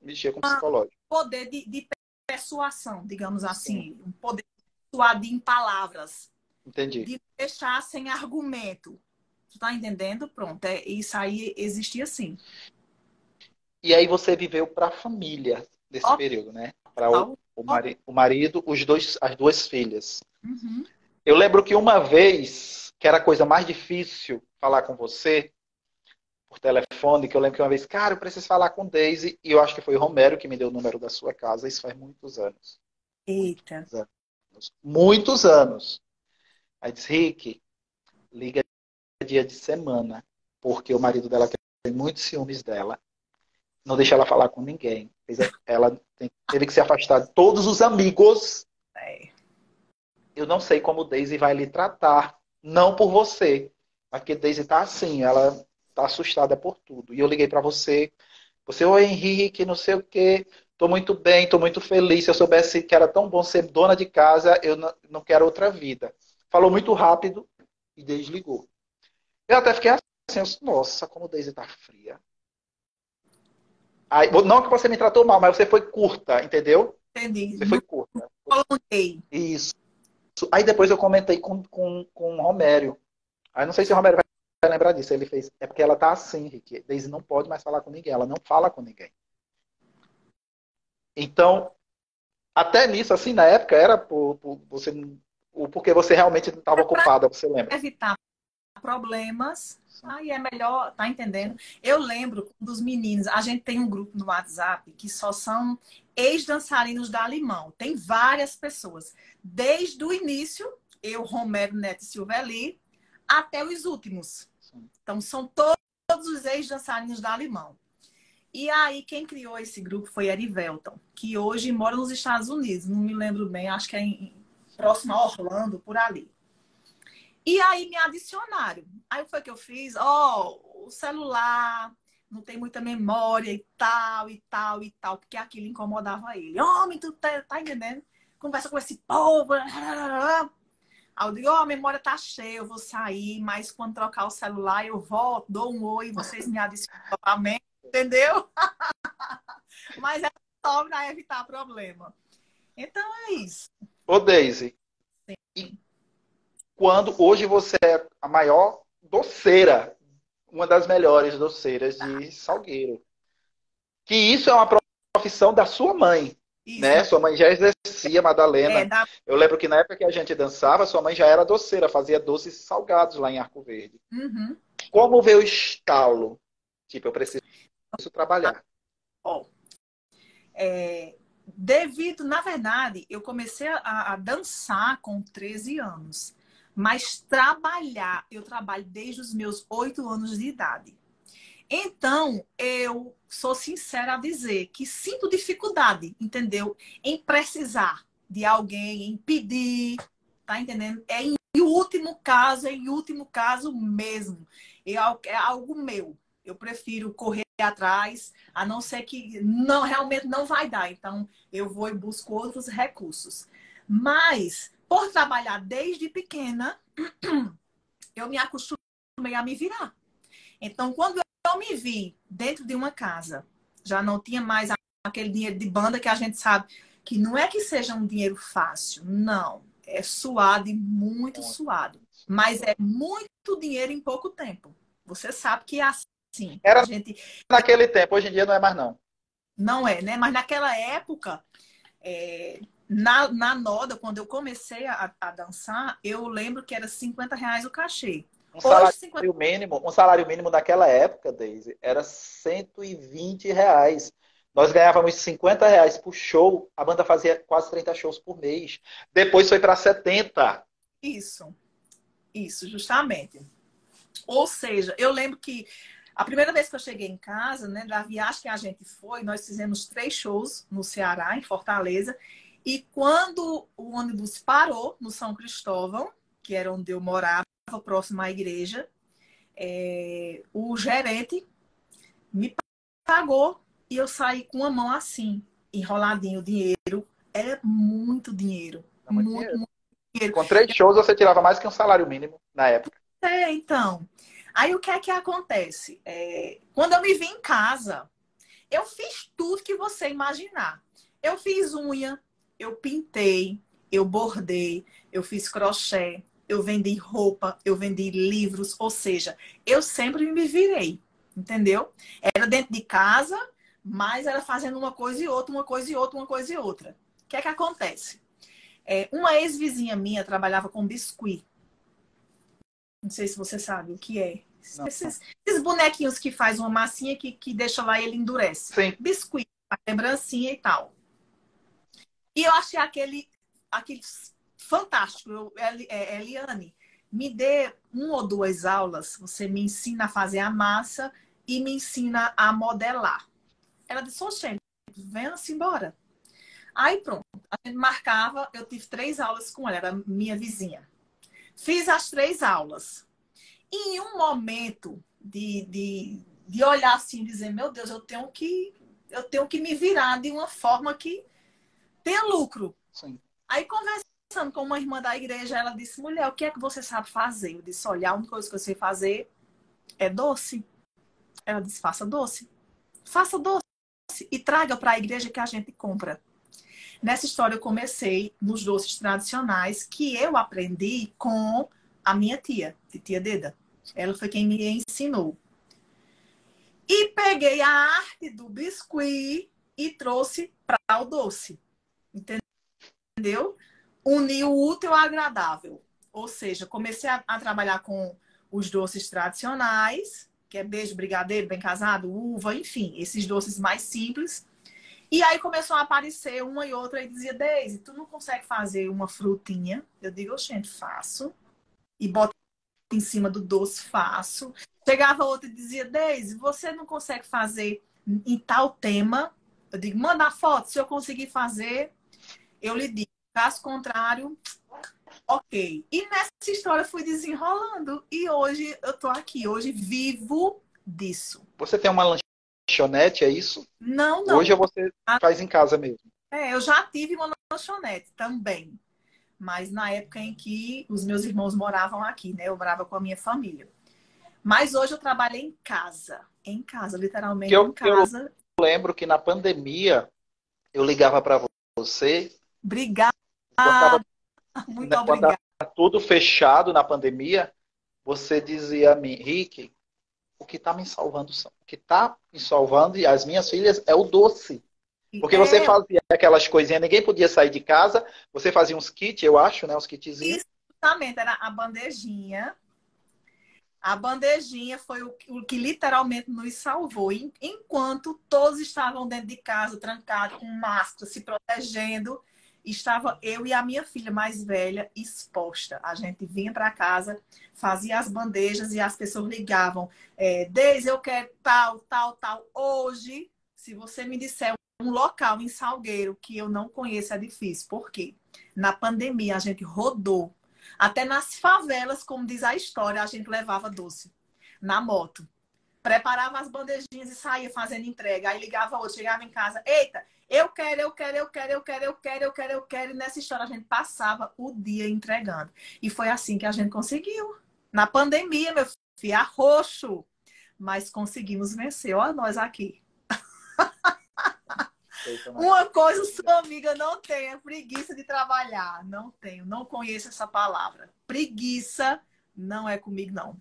Mexia com psicológico. poder de persuasão, digamos Sim, assim, um poder de persuadir em palavras, entendi. de deixar sem argumento. Tu tá entendendo? Pronto, isso aí existia sim. E aí você viveu para a família desse Ó, período, né? Para ó, ó. o marido, as duas filhas. Uhum. Eu lembro que uma vez, que era a coisa mais difícil falar com você, por telefone, que eu lembro que uma vez, cara, eu preciso falar com Daisy, e eu acho que foi o Romero que me deu o número da sua casa, isso faz muitos anos. Muitos Eita. anos. Muitos anos. Aí disse, Rick, liga dia de semana, porque o marido dela tem muitos ciúmes dela, não deixa ela falar com ninguém. Ela teve que se afastar de todos os amigos. É. Eu não sei como Daisy vai lhe tratar, não por você, mas porque Daisy tá assim, ela tá assustada por tudo. E eu liguei para você, oi Henrique, não sei o quê, tô muito bem, tô muito feliz. Se eu soubesse que era tão bom ser dona de casa, eu não quero outra vida. Falou muito rápido e desligou. Eu até fiquei assim, nossa, como Daisy tá fria. Aí, não que você me tratou mal, mas você foi curta, entendeu? Entendi. Você foi Não curta. coloquei. Isso. Aí depois eu comentei com o Romério. Aí não sei se o Romério vai lembrar disso. Ele fez, é porque ela tá assim, Rick. Daisy não pode mais falar com ninguém. Ela não fala com ninguém. Então, até nisso, assim, na época, era porque você realmente estava ocupada, você lembra? Evitar problemas. Sim, Aí é melhor, tá entendendo? sim. Eu lembro dos meninos, a gente tem um grupo no WhatsApp que só são ex-dançarinos da Limão. Tem várias pessoas. Desde o início, eu, Romero Neto e Silveli, até os últimos. Sim. Então, são todos todos os ex-dançarinos da Limão. E aí, quem criou esse grupo foi Erivelton, que hoje mora nos Estados Unidos. Não me lembro bem, acho que é próximo a Orlando, por ali. E aí me adicionaram. Aí foi que eu fiz, o celular não tem muita memória e tal, e tal, e tal, porque aquilo incomodava ele. Homem, tu tá entendendo? Conversa com esse povo. Aí eu digo, a memória tá cheia, eu vou sair, mas quando trocar o celular eu volto, dou um oi, vocês me adicionam novamente, entendeu? Mas é só para evitar problema. Então é isso. Ô, Deise, e quando hoje você é a maior doceira, uma das melhores doceiras de Salgueiro. Que isso é uma profissão da sua mãe, Isso. né? Sua mãe já exercia, Madalena. Da... Eu lembro que na época que a gente dançava, sua mãe já era doceira, fazia doces salgados lá em Arco Verde. Uhum. Como veio o estalo? Tipo, eu preciso trabalhar. Devido, na verdade, eu comecei a dançar com 13 anos. Mas trabalhar, eu trabalho desde os meus 8 anos de idade. Então, eu sou sincera a dizer que sinto dificuldade, entendeu? Em precisar de alguém, em pedir, tá entendendo? É em último caso mesmo. É algo meu. Eu prefiro correr atrás, a não ser que não realmente não vai dar. Então, eu vou e busco outros recursos. Mas, por trabalhar desde pequena, eu me acostumei a me virar. Então, quando eu me vi dentro de uma casa, já não tinha mais aquele dinheiro de banda que a gente sabe que não é que seja um dinheiro fácil, não. É suado e muito suado. Mas é muito dinheiro em pouco tempo. Você sabe que é assim. Era A gente naquele tempo, hoje em dia não é mais não. não é, né? Mas naquela época, na Noda, quando eu comecei a dançar, eu lembro que era R$ 50 o cachê. Hoje, 50... Um salário mínimo naquela época, Deise, era R$ 120. Nós ganhávamos R$ 50 por show, a banda fazia quase 30 shows por mês. Depois foi para 70. Isso, justamente. Ou seja, eu lembro que a primeira vez que eu cheguei em casa, né, da viagem que a gente foi, nós fizemos 3 shows no Ceará, em Fortaleza. E quando o ônibus parou no São Cristóvão, que era onde eu morava, próximo à igreja, o gerente me pagou e eu saí com a mão assim, enroladinho o dinheiro. Era muito dinheiro. Não, muito Muito, dinheiro. muito dinheiro. Com 3 shows você tirava mais que um salário mínimo na época. Então. Aí o que é que acontece? Quando eu me vi em casa, eu fiz tudo que você imaginar. Eu fiz unha, eu pintei, eu bordei, eu fiz crochê, eu vendi roupa, eu vendi livros, ou seja, eu sempre me virei, entendeu? Era dentro de casa, mas era fazendo uma coisa e outra, uma coisa e outra, uma coisa e outra. O que é que acontece? Uma ex-vizinha minha trabalhava com biscuit. Não sei se você sabe o que é. Esses bonequinhos que faz uma massinha que deixa lá e ele endurece. Sim. Biscuit, lembrancinha e tal. E eu achei aquele fantástico. Eliane, me dê 1 ou 2 aulas. Você me ensina a fazer a massa e me ensina a modelar. Ela disse, oxente, venha-se embora. Aí pronto, a gente marcava, eu tive 3 aulas com ela, era minha vizinha. Fiz as 3 aulas. E em um momento de olhar assim e dizer, meu Deus, eu tenho que me virar de uma forma que tenha lucro. Sim. Aí, conversando com uma irmã da igreja, ela disse, mulher, o que é que você sabe fazer? Eu disse, olha, a única coisa que eu sei fazer é doce. Ela disse, faça doce. Faça doce e traga para a igreja que a gente compra. Nessa história, eu comecei nos doces tradicionais que eu aprendi com a minha tia Deda. Ela foi quem me ensinou. E peguei a arte do biscuit e trouxe para o doce. Entendeu? Uni o útil ao agradável. Ou seja, comecei a trabalhar com os doces tradicionais, que é beijo, brigadeiro, bem casado, uva, enfim, esses doces mais simples. E aí começou a aparecer uma e outra e dizia, Deise, tu não consegue fazer uma frutinha? Eu digo, gente, faço. E boto em cima do doce, faço. Chegava outra e dizia, Deise, você não consegue fazer em tal tema? Eu digo, manda a foto, se eu conseguir fazer, eu lhe digo. Caso contrário, ok. E nessa história fui desenrolando. E hoje eu tô aqui. Hoje vivo disso. Você tem uma lanchonete, é isso? Não, não. Hoje você faz em casa mesmo? Eu já tive uma lanchonete também. Mas na época em que os meus irmãos moravam aqui, né? Eu morava com a minha família. Mas hoje eu trabalho em casa, Que literalmente em eu casa. lembro que na pandemia eu ligava para você, Obrigada, quando estava muito quando tava obrigada. tudo fechado na pandemia, você dizia a mim, Rick, o que está me salvando o que está me salvando e as minhas filhas é o doce. Porque você É, fazia aquelas coisinhas, ninguém podia sair de casa, você fazia uns kits, eu acho, né? Uns kitzinhos. isso justamente era a bandejinha. A bandejinha foi o que literalmente nos salvou. Enquanto todos estavam dentro de casa, trancados, com máscara, se protegendo, estava eu e a minha filha mais velha exposta. A gente vinha para casa, fazia as bandejas e as pessoas ligavam. Deise, eu quero tal, tal, tal. Hoje, se você me disser um local em Salgueiro que eu não conheço, é difícil. Por quê? Na pandemia, a gente rodou. Até nas favelas, como diz a história, a gente levava doce na moto. Preparava as bandejinhas e saía fazendo entrega. Aí ligava outro, chegava em casa. Eita, eu quero, eu quero, eu quero, eu quero, eu quero, eu quero, eu quero. E nessa história a gente passava o dia entregando. E foi assim que a gente conseguiu. Na pandemia, meu filho, arroxo. Mas conseguimos vencer. Olha nós aqui. Uma coisa sua amiga não tem, é preguiça de trabalhar. Não tenho, não conheço essa palavra. Preguiça não é comigo, não.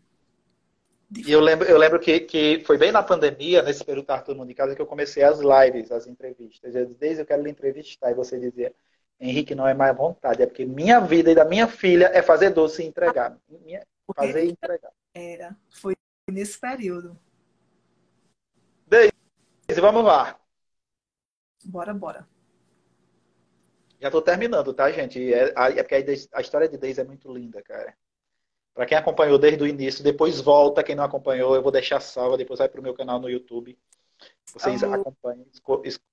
E eu lembro que foi bem na pandemia, nesse período que estava todo mundo em casa, que eu comecei as lives, as entrevistas. Eu disse, Desde eu quero lhe entrevistar. E você dizia, Henrique, não é mais vontade, é porque minha vida e da minha filha é fazer doce e entregar. Fazer e entregar. Foi nesse período. Deise, vamos lá. Bora, bora. Já estou terminando, tá, gente? É porque a história de Deise é muito linda, cara. Para quem acompanhou desde o início, depois volta. Quem não acompanhou, eu vou deixar salva. Depois vai para o meu canal no YouTube. Vocês Oh, acompanhem,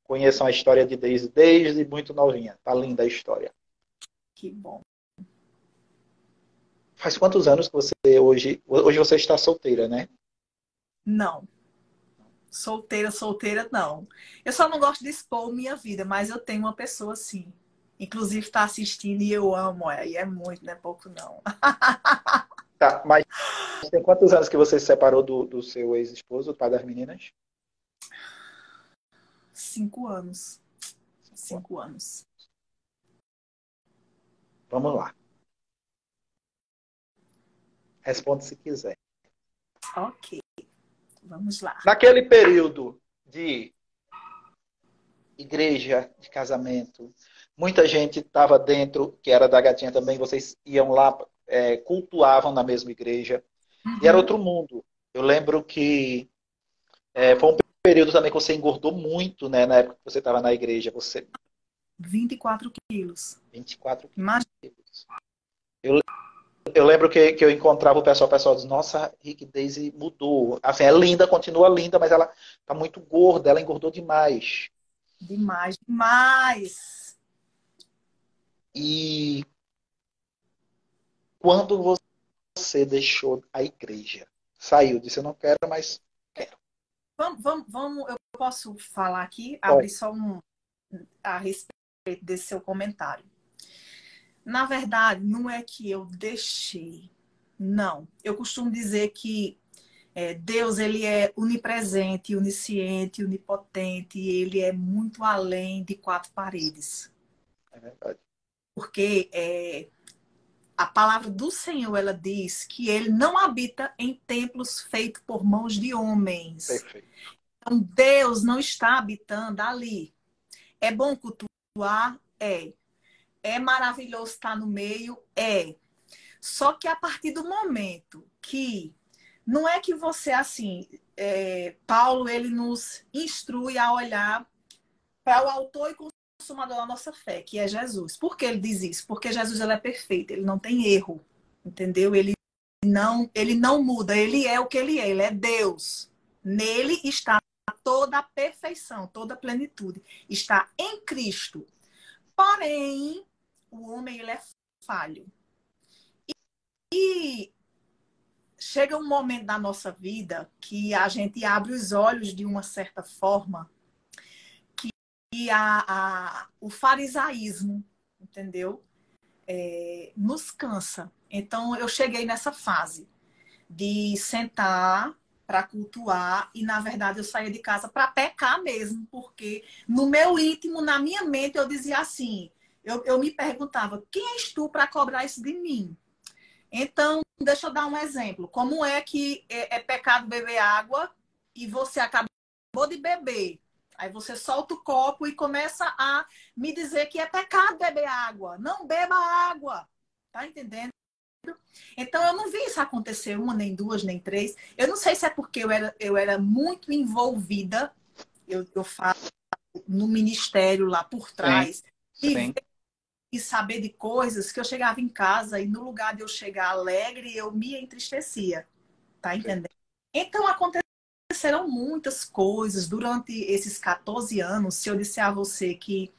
conheçam a história de Deise desde muito novinha. Tá linda a história. que bom. Faz quantos anos que você hoje você está solteira, né? Não. Solteira, solteira, não. Eu só não gosto de expor minha vida, mas eu tenho uma pessoa assim. Inclusive está assistindo e eu amo ela. E é muito, não é pouco, não. Tá, mas tem quantos anos que você se separou do seu ex-esposo, o pai das meninas? 5 anos. 5 anos. 5 anos. Vamos lá. Responde se quiser. Ok, vamos lá. Naquele período de igreja, de casamento, muita gente estava dentro, que era da gatinha também, vocês iam lá, cultuavam na mesma igreja. E era Uhum. outro mundo. Eu lembro que foi um período também que você engordou muito, né? Na época que você estava na igreja. Você 24 quilos. 24 Imagina. quilos. Eu, eu lembro que eu encontrava o pessoal diz, nossa, Rick Daisy mudou. Assim, é linda, continua linda, mas ela tá muito gorda, ela engordou demais. Demais, demais. E quando você deixou a igreja, saiu, disse, eu não quero mais. Eu posso falar aqui, abrir Pode. só a respeito desse seu comentário. Na verdade, não é que eu deixei. Não. Eu costumo dizer que Deus, ele é onipresente, onisciente, onipotente, e ele é muito além de quatro paredes. É verdade. Porque a palavra do Senhor, ela diz que ele não habita em templos feitos por mãos de homens. Perfeito. Então, Deus não está habitando ali. É bom cultuar? É. É maravilhoso estar no meio? É. Só que a partir do momento que não é que você, assim, Paulo, ele nos instrui a olhar para o autor e consumador da nossa fé, que é Jesus. Por que ele diz isso? Porque Jesus, ele é perfeito, ele não tem erro, entendeu? Ele ele não muda, ele é o que ele é Deus. Nele está toda a perfeição, toda a plenitude. Está em Cristo. Porém, o homem ele é falho. E chega um momento da nossa vida que a gente abre os olhos de uma certa forma que o farisaísmo, entendeu? Nos cansa. Então, eu cheguei nessa fase de sentar para cultuar e, na verdade, eu saía de casa para pecar mesmo, porque no meu íntimo, na minha mente, eu dizia assim, eu me perguntava, quem és tu para cobrar isso de mim? Então, deixa eu dar um exemplo. Como é que é pecado beber água e você acabou de beber? Aí você solta o copo e começa a me dizer que é pecado beber água. Não beba água. Tá entendendo? Então, eu não vi isso acontecer uma, nem duas, nem três. Eu não sei se é porque eu era muito envolvida, eu falo, no ministério lá por trás, Sim. e saber de coisas que eu chegava em casa e no lugar de eu chegar alegre, eu me entristecia. Tá entendendo? Então, aconteceram muitas coisas durante esses 14 anos. Se eu disser a você que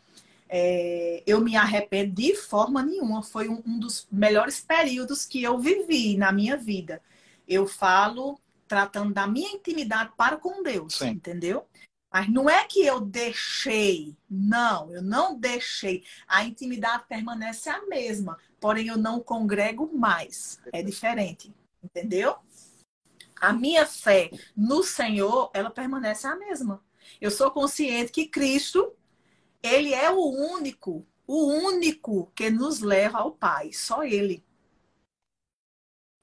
eu me arrependo de forma nenhuma. Foi um dos melhores períodos que eu vivi na minha vida. Eu falo tratando da minha intimidade para com Deus, Sim. entendeu? Mas não é que eu deixei. Não, eu não deixei. A intimidade permanece a mesma. Porém, eu não congrego mais. É diferente, entendeu? A minha fé no Senhor, ela permanece a mesma. Eu sou consciente que Cristo ele é o único que nos leva ao Pai. Só Ele.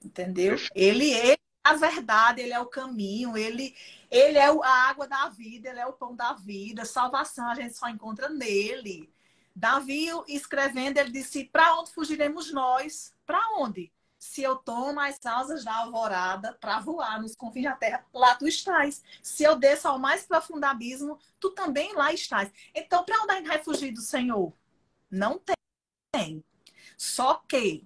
Entendeu? Ele é a verdade, Ele é o caminho, Ele é a água da vida, Ele é o pão da vida. Salvação a gente só encontra nele. Davi, escrevendo, ele disse, para onde fugiremos nós? Para onde? Se eu tomo as asas da alvorada para voar nos confins da terra, lá tu estás. Se eu desço ao mais profundo abismo, tu também lá estás. Então, para onde a gente vai fugir do Senhor? Não tem. Só que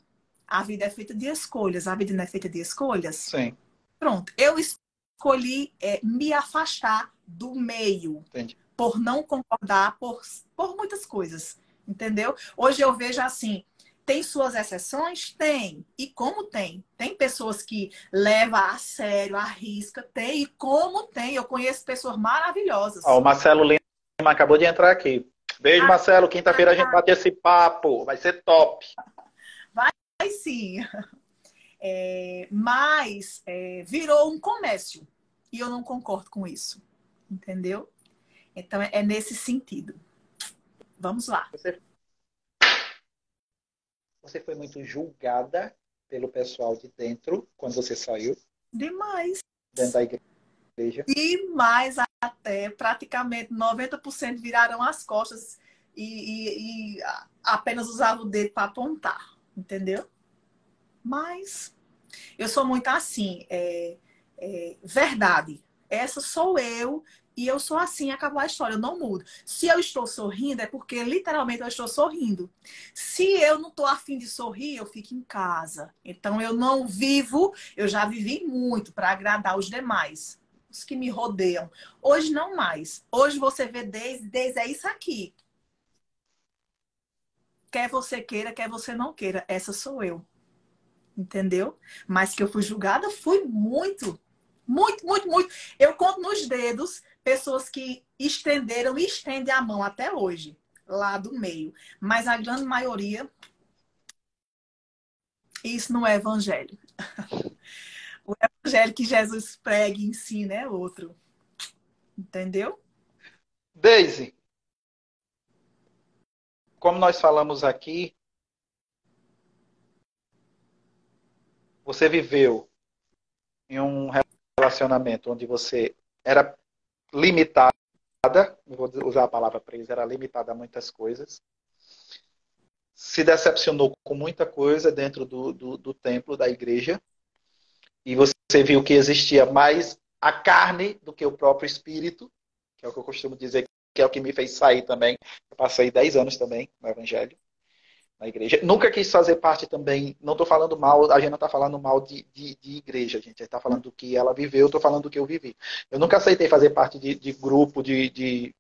a vida é feita de escolhas. A vida não é feita de escolhas? Sim. Pronto. Eu escolhi me afastar do meio. Entendi. Por não concordar por muitas coisas. Entendeu? Hoje eu vejo assim, tem suas exceções? Tem. E como tem? Tem pessoas que levam a sério, arrisca. Tem. E como tem? Eu conheço pessoas maravilhosas. Ó, o Marcelo Lima acabou de entrar aqui. Beijo, Marcelo. Quinta-feira a gente bate esse papo. Vai ser top. Vai sim. Mas virou um comércio. E eu não concordo com isso. Entendeu? Então é nesse sentido. Vamos lá. Você foi muito julgada pelo pessoal de dentro quando você saiu? Demais. Dentro da igreja? Demais até. Praticamente 90% viraram as costas e apenas usavam o dedo para apontar. Entendeu? Mas eu sou muito assim. Verdade. Essa sou eu. E eu sou assim, acabou a história, eu não mudo. Se eu estou sorrindo, é porque literalmente eu estou sorrindo. Se eu não estou afim de sorrir, eu fico em casa. Então eu não vivo, eu já vivi muito para agradar os demais, os que me rodeiam. Hoje não mais. Hoje você vê desde é isso aqui. Quer você queira, quer você não queira. Essa sou eu. Entendeu? Mas que eu fui julgada, fui muito. Muito, muito, muito. Eu conto nos dedos pessoas que estenderam e estendem a mão até hoje, lá do meio. Mas a grande maioria, isso não é evangelho. O evangelho que Jesus prega e ensina é outro. Entendeu? Deise, como nós falamos aqui, você viveu em um relacionamento onde você era limitada, não vou usar a palavra presa, era limitada a muitas coisas, se decepcionou com muita coisa dentro do templo, da igreja, e você viu que existia mais a carne do que o próprio espírito, que é o que eu costumo dizer, que é o que me fez sair também. Eu passei 10 anos também no evangelho. na igreja. Nunca quis fazer parte também, não estou falando mal, a gente não está falando mal de igreja, a gente está falando do que ela viveu, eu estou falando do que eu vivi. Eu nunca aceitei fazer parte de grupo, de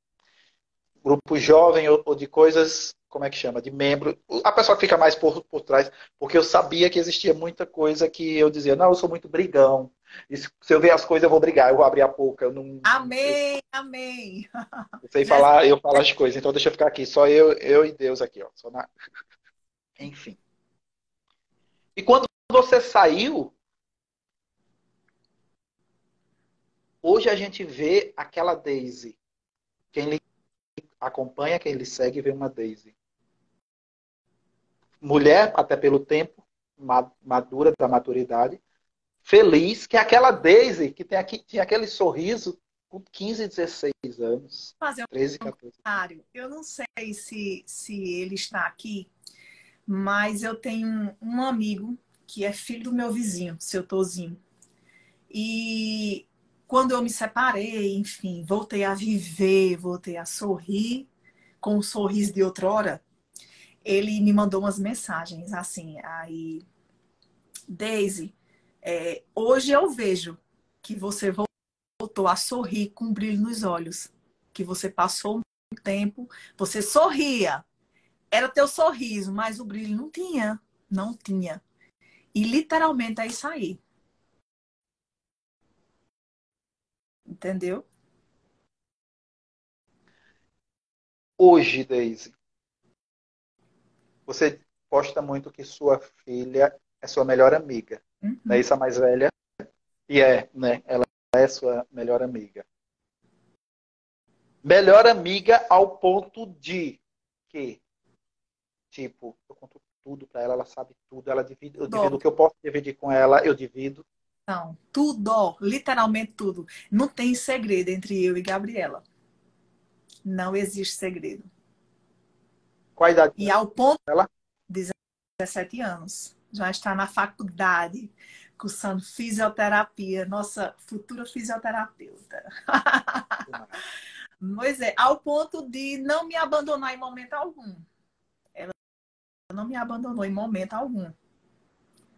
grupo jovem ou de coisas, como é que chama, de membro. A pessoa que fica mais por trás, porque eu sabia que existia muita coisa que eu dizia, não, eu sou muito brigão. E se eu ver as coisas, eu vou brigar, eu vou abrir a boca. Eu não. Amém, amém. Eu sei Jesus. falar, eu falo as coisas, então deixa eu ficar aqui. Só eu e Deus aqui, ó. Enfim. E quando você saiu, hoje a gente vê aquela Daisy. Quem lhe acompanha, quem lhe segue, vê uma Daisy. Mulher, até pelo tempo, madura da maturidade, feliz, que é aquela Daisy que tinha aquele sorriso com 15, 16 anos, Fazer 13, um 14. comentário. Eu não sei se ele está aqui, mas eu tenho um amigo que é filho do meu vizinho, seu Tozinho. E quando eu me separei, enfim, voltei a viver, voltei a sorrir com o sorriso de outrora, ele me mandou umas mensagens assim, aí, Daisy, hoje eu vejo que você voltou a sorrir com um brilho nos olhos, que você passou um tempo, você sorria, era teu sorriso, mas o brilho não tinha, não tinha. E literalmente é isso aí, entendeu? Hoje, Daisy, você posta muito que sua filha é sua melhor amiga. Não é Uhum. isso a mais velha? E é, né? Ela é sua melhor amiga. Melhor amiga ao ponto de que, tipo, eu conto tudo pra ela, ela sabe tudo, ela divide, eu divido o Tudo, que eu posso dividir com ela, eu divido. não, tudo, literalmente tudo. Não tem segredo entre eu e Gabriela. Não existe segredo. Qual a idade E ao ponto dela? de 17 anos, já está na faculdade, cursando fisioterapia, nossa futura fisioterapeuta. Pois é, ao ponto de não me abandonar em momento algum. Ela não me abandonou em momento algum.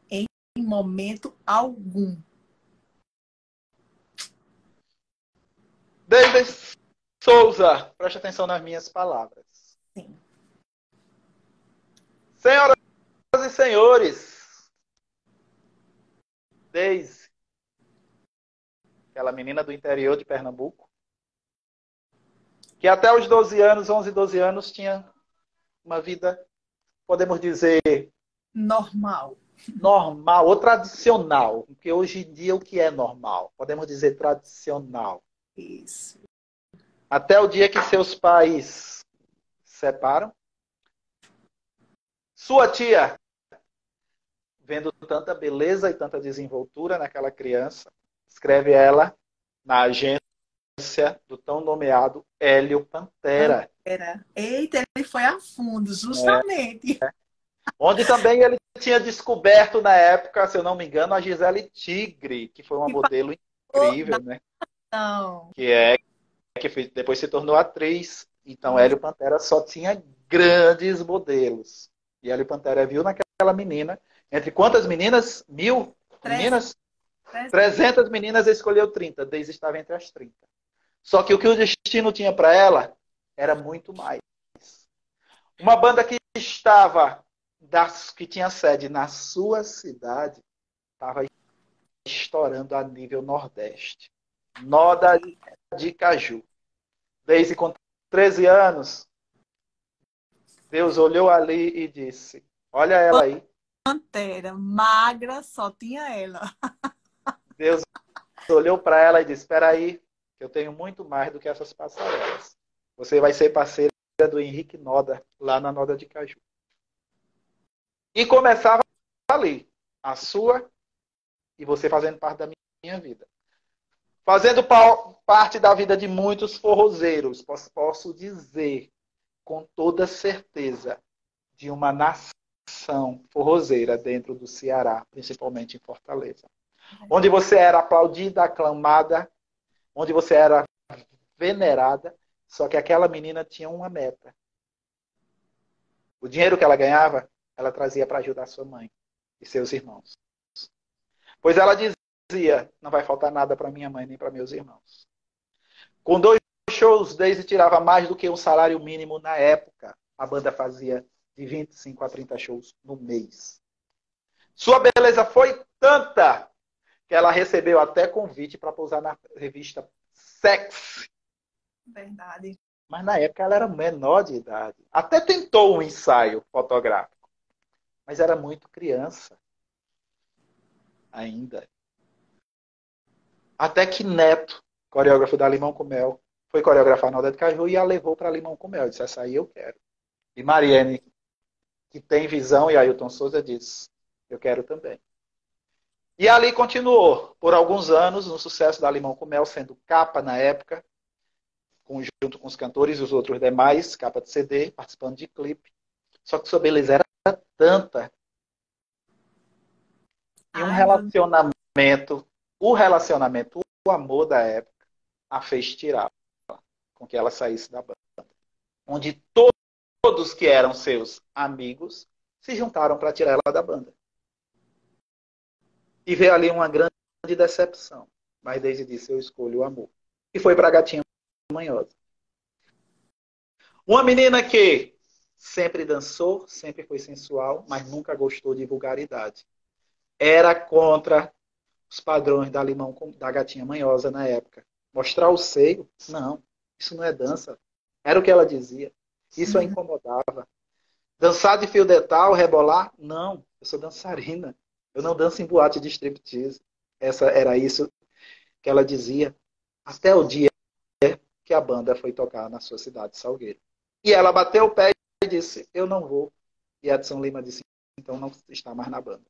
Em momento algum. David Souza, preste atenção nas minhas palavras. Sim. Senhoras e senhores, Daisy, aquela menina do interior de Pernambuco, que até os 12 anos, 11, 12 anos, tinha uma vida, podemos dizer, Normal. normal ou tradicional. Porque hoje em dia o que é normal? Podemos dizer tradicional. Isso. Até o dia que seus pais se separam. Sua tia, vendo tanta beleza e tanta desenvoltura naquela criança, escreve ela na agência do tão nomeado Hélio Pantera. Era. Eita, ele foi a fundo, É, justamente. onde também ele tinha descoberto na época, se eu não me engano, a Gisele Tigre, que foi uma Que modelo falou incrível, né? não. Depois se tornou atriz. Então, Isso. Hélio Pantera só tinha grandes modelos. E Hélio Pantera viu naquela menina, entre quantas meninas? 1.000 300. meninas? 300 meninas, ele escolheu 30. Daisy estava entre as 30. Só que o que o destino tinha para ela era muito mais. Uma banda que que tinha sede na sua cidade, estava estourando a nível Nordeste. Noda de Caju. Daisy, com 13 anos, Deus olhou ali e disse: Olha ela aí. Pantera, magra, só tinha ela. Deus olhou para ela e disse: Espera aí, que eu tenho muito mais do que essas passarelas. Você vai ser parceira do Henrique Noda, lá na Noda de Caju. E começava ali, a sua e você fazendo parte da minha vida. Fazendo parte da vida de muitos forrozeiros, posso dizer com toda certeza, de uma nação forrozeira dentro do Ceará, principalmente em Fortaleza. Onde você era aplaudida, aclamada, onde você era venerada, só que aquela menina tinha uma meta. O dinheiro que ela ganhava ela trazia para ajudar sua mãe e seus irmãos. Pois ela dizia, não vai faltar nada para minha mãe nem para meus irmãos. Com 2 shows, Daisy tirava mais do que um salário mínimo na época. A banda fazia de 25 a 30 shows no mês. Sua beleza foi tanta que ela recebeu até convite para posar na revista Sex. Verdade. Mas na época ela era menor de idade. Até tentou um ensaio fotográfico. Mas era muito criança. Ainda. Até que Neto, coreógrafo da Limão com Mel, foi coreografar na Alda de Caju e a levou para Limão com Mel. Disse, essa aí eu quero. E Mariene, que tem visão, e Ailton Souza disse, eu quero também. E ali continuou, por alguns anos, no sucesso da Limão com Mel, sendo capa na época, junto com os cantores e os outros demais, capa de CD, participando de clipe. Só que sua beleza era tanta. E um relacionamento, o amor da época, a fez tirar com que ela saísse da banda. Onde todos que eram seus amigos se juntaram para tirar ela da banda. E veio ali uma grande decepção. Mas Daisy disse, eu escolho o amor. E foi para a Gatinha Manhosa. Uma menina que sempre dançou, sempre foi sensual, mas nunca gostou de vulgaridade. Era contra os padrões da Gatinha Manhosa na época. Mostrar o seio? Não, isso não é dança. Era o que ela dizia. Isso a incomodava. Dançar de fio dental, rebolar? Não, eu sou dançarina. Eu não danço em boate de striptease. Era isso que ela dizia. Até o dia que a banda foi tocar na sua cidade, Salgueiro. E ela bateu o pé e disse, eu não vou. E Edson Lima disse, então não está mais na banda.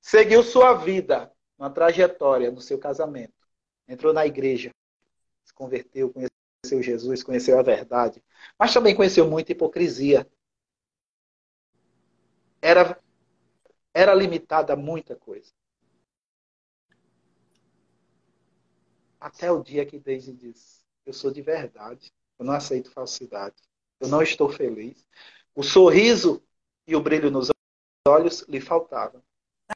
Seguiu sua vida, uma trajetória no seu casamento. Entrou na igreja, se converteu, conheceu Jesus, conheceu a verdade. Mas também conheceu muita hipocrisia. Era limitada a muita coisa. Até o dia que Daisy disse, eu sou de verdade, eu não aceito falsidade, eu não estou feliz. O sorriso e o brilho nos olhos lhe faltavam.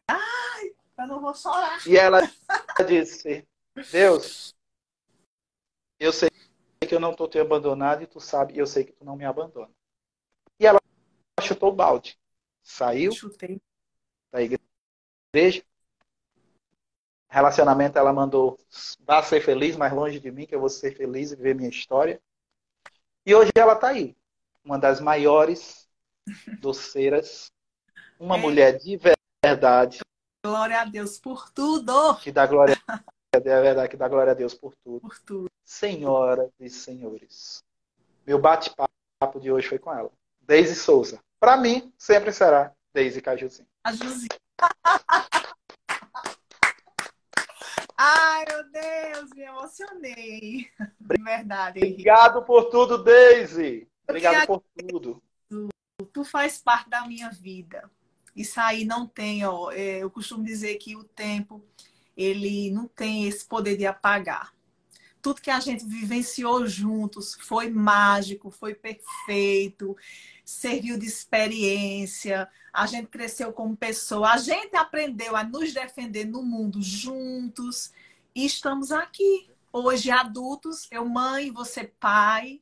Ai, eu não vou chorar. E ela disse, Deus, eu sei que eu não estou te abandonado e tu sabe, e eu sei que tu não me abandona. E ela chutou o balde. Saiu da igreja. Relacionamento, ela mandou, vá ser feliz, mais longe de mim, que eu vou ser feliz e viver minha história. E hoje ela está aí. Uma das maiores doceiras. Uma mulher de verdade. Glória a Deus por tudo. Que dá glória a Deus, é verdade, que dá glória a Deus por tudo. Por tudo. Senhoras e senhores. Meu bate-papo de hoje foi com ela. Daisy Souza. Para mim, sempre será Daisy Cajuzinho. Cajuzinho. Ai, meu Deus, me emocionei. De verdade, Henrique. Obrigado por tudo, Daisy. Obrigado por tudo. Tu faz parte da minha vida. Isso aí não tem, ó. Eu costumo dizer que o tempo, ele não tem esse poder de apagar. Tudo que a gente vivenciou juntos foi mágico, foi perfeito, serviu de experiência, a gente cresceu como pessoa, a gente aprendeu a nos defender no mundo juntos e estamos aqui. Hoje adultos, eu mãe, você pai,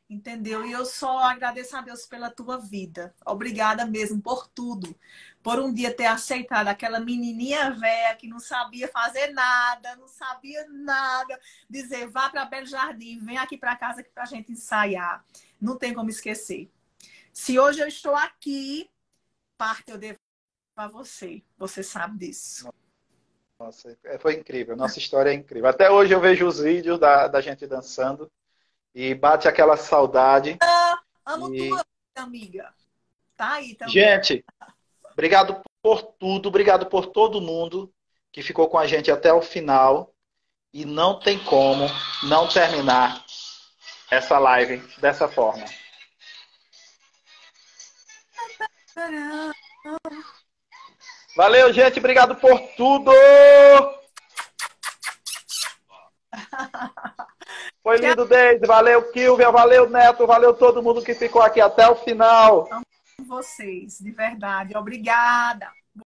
entendeu? E eu só agradeço a Deus pela tua vida. Obrigada mesmo por tudo. Por um dia ter aceitado aquela menininha velha que não sabia fazer nada, não sabia nada, dizer, vá para Belo Jardim, vem aqui para casa para a gente ensaiar. Não tem como esquecer. Se hoje eu estou aqui, parte eu devo a você. Você sabe disso. Nossa, foi incrível. Nossa história é incrível. Até hoje eu vejo os vídeos da gente dançando e bate aquela saudade. Amo tua amiga. Tá aí também. Gente, obrigado por tudo, obrigado por todo mundo que ficou com a gente até o final. E não tem como não terminar essa live dessa forma. Valeu, gente. Obrigado por tudo. Foi lindo, Deise. Valeu, Kilvia. Valeu, Neto. Valeu todo mundo que ficou aqui até o final. vocês, de verdade. Obrigada.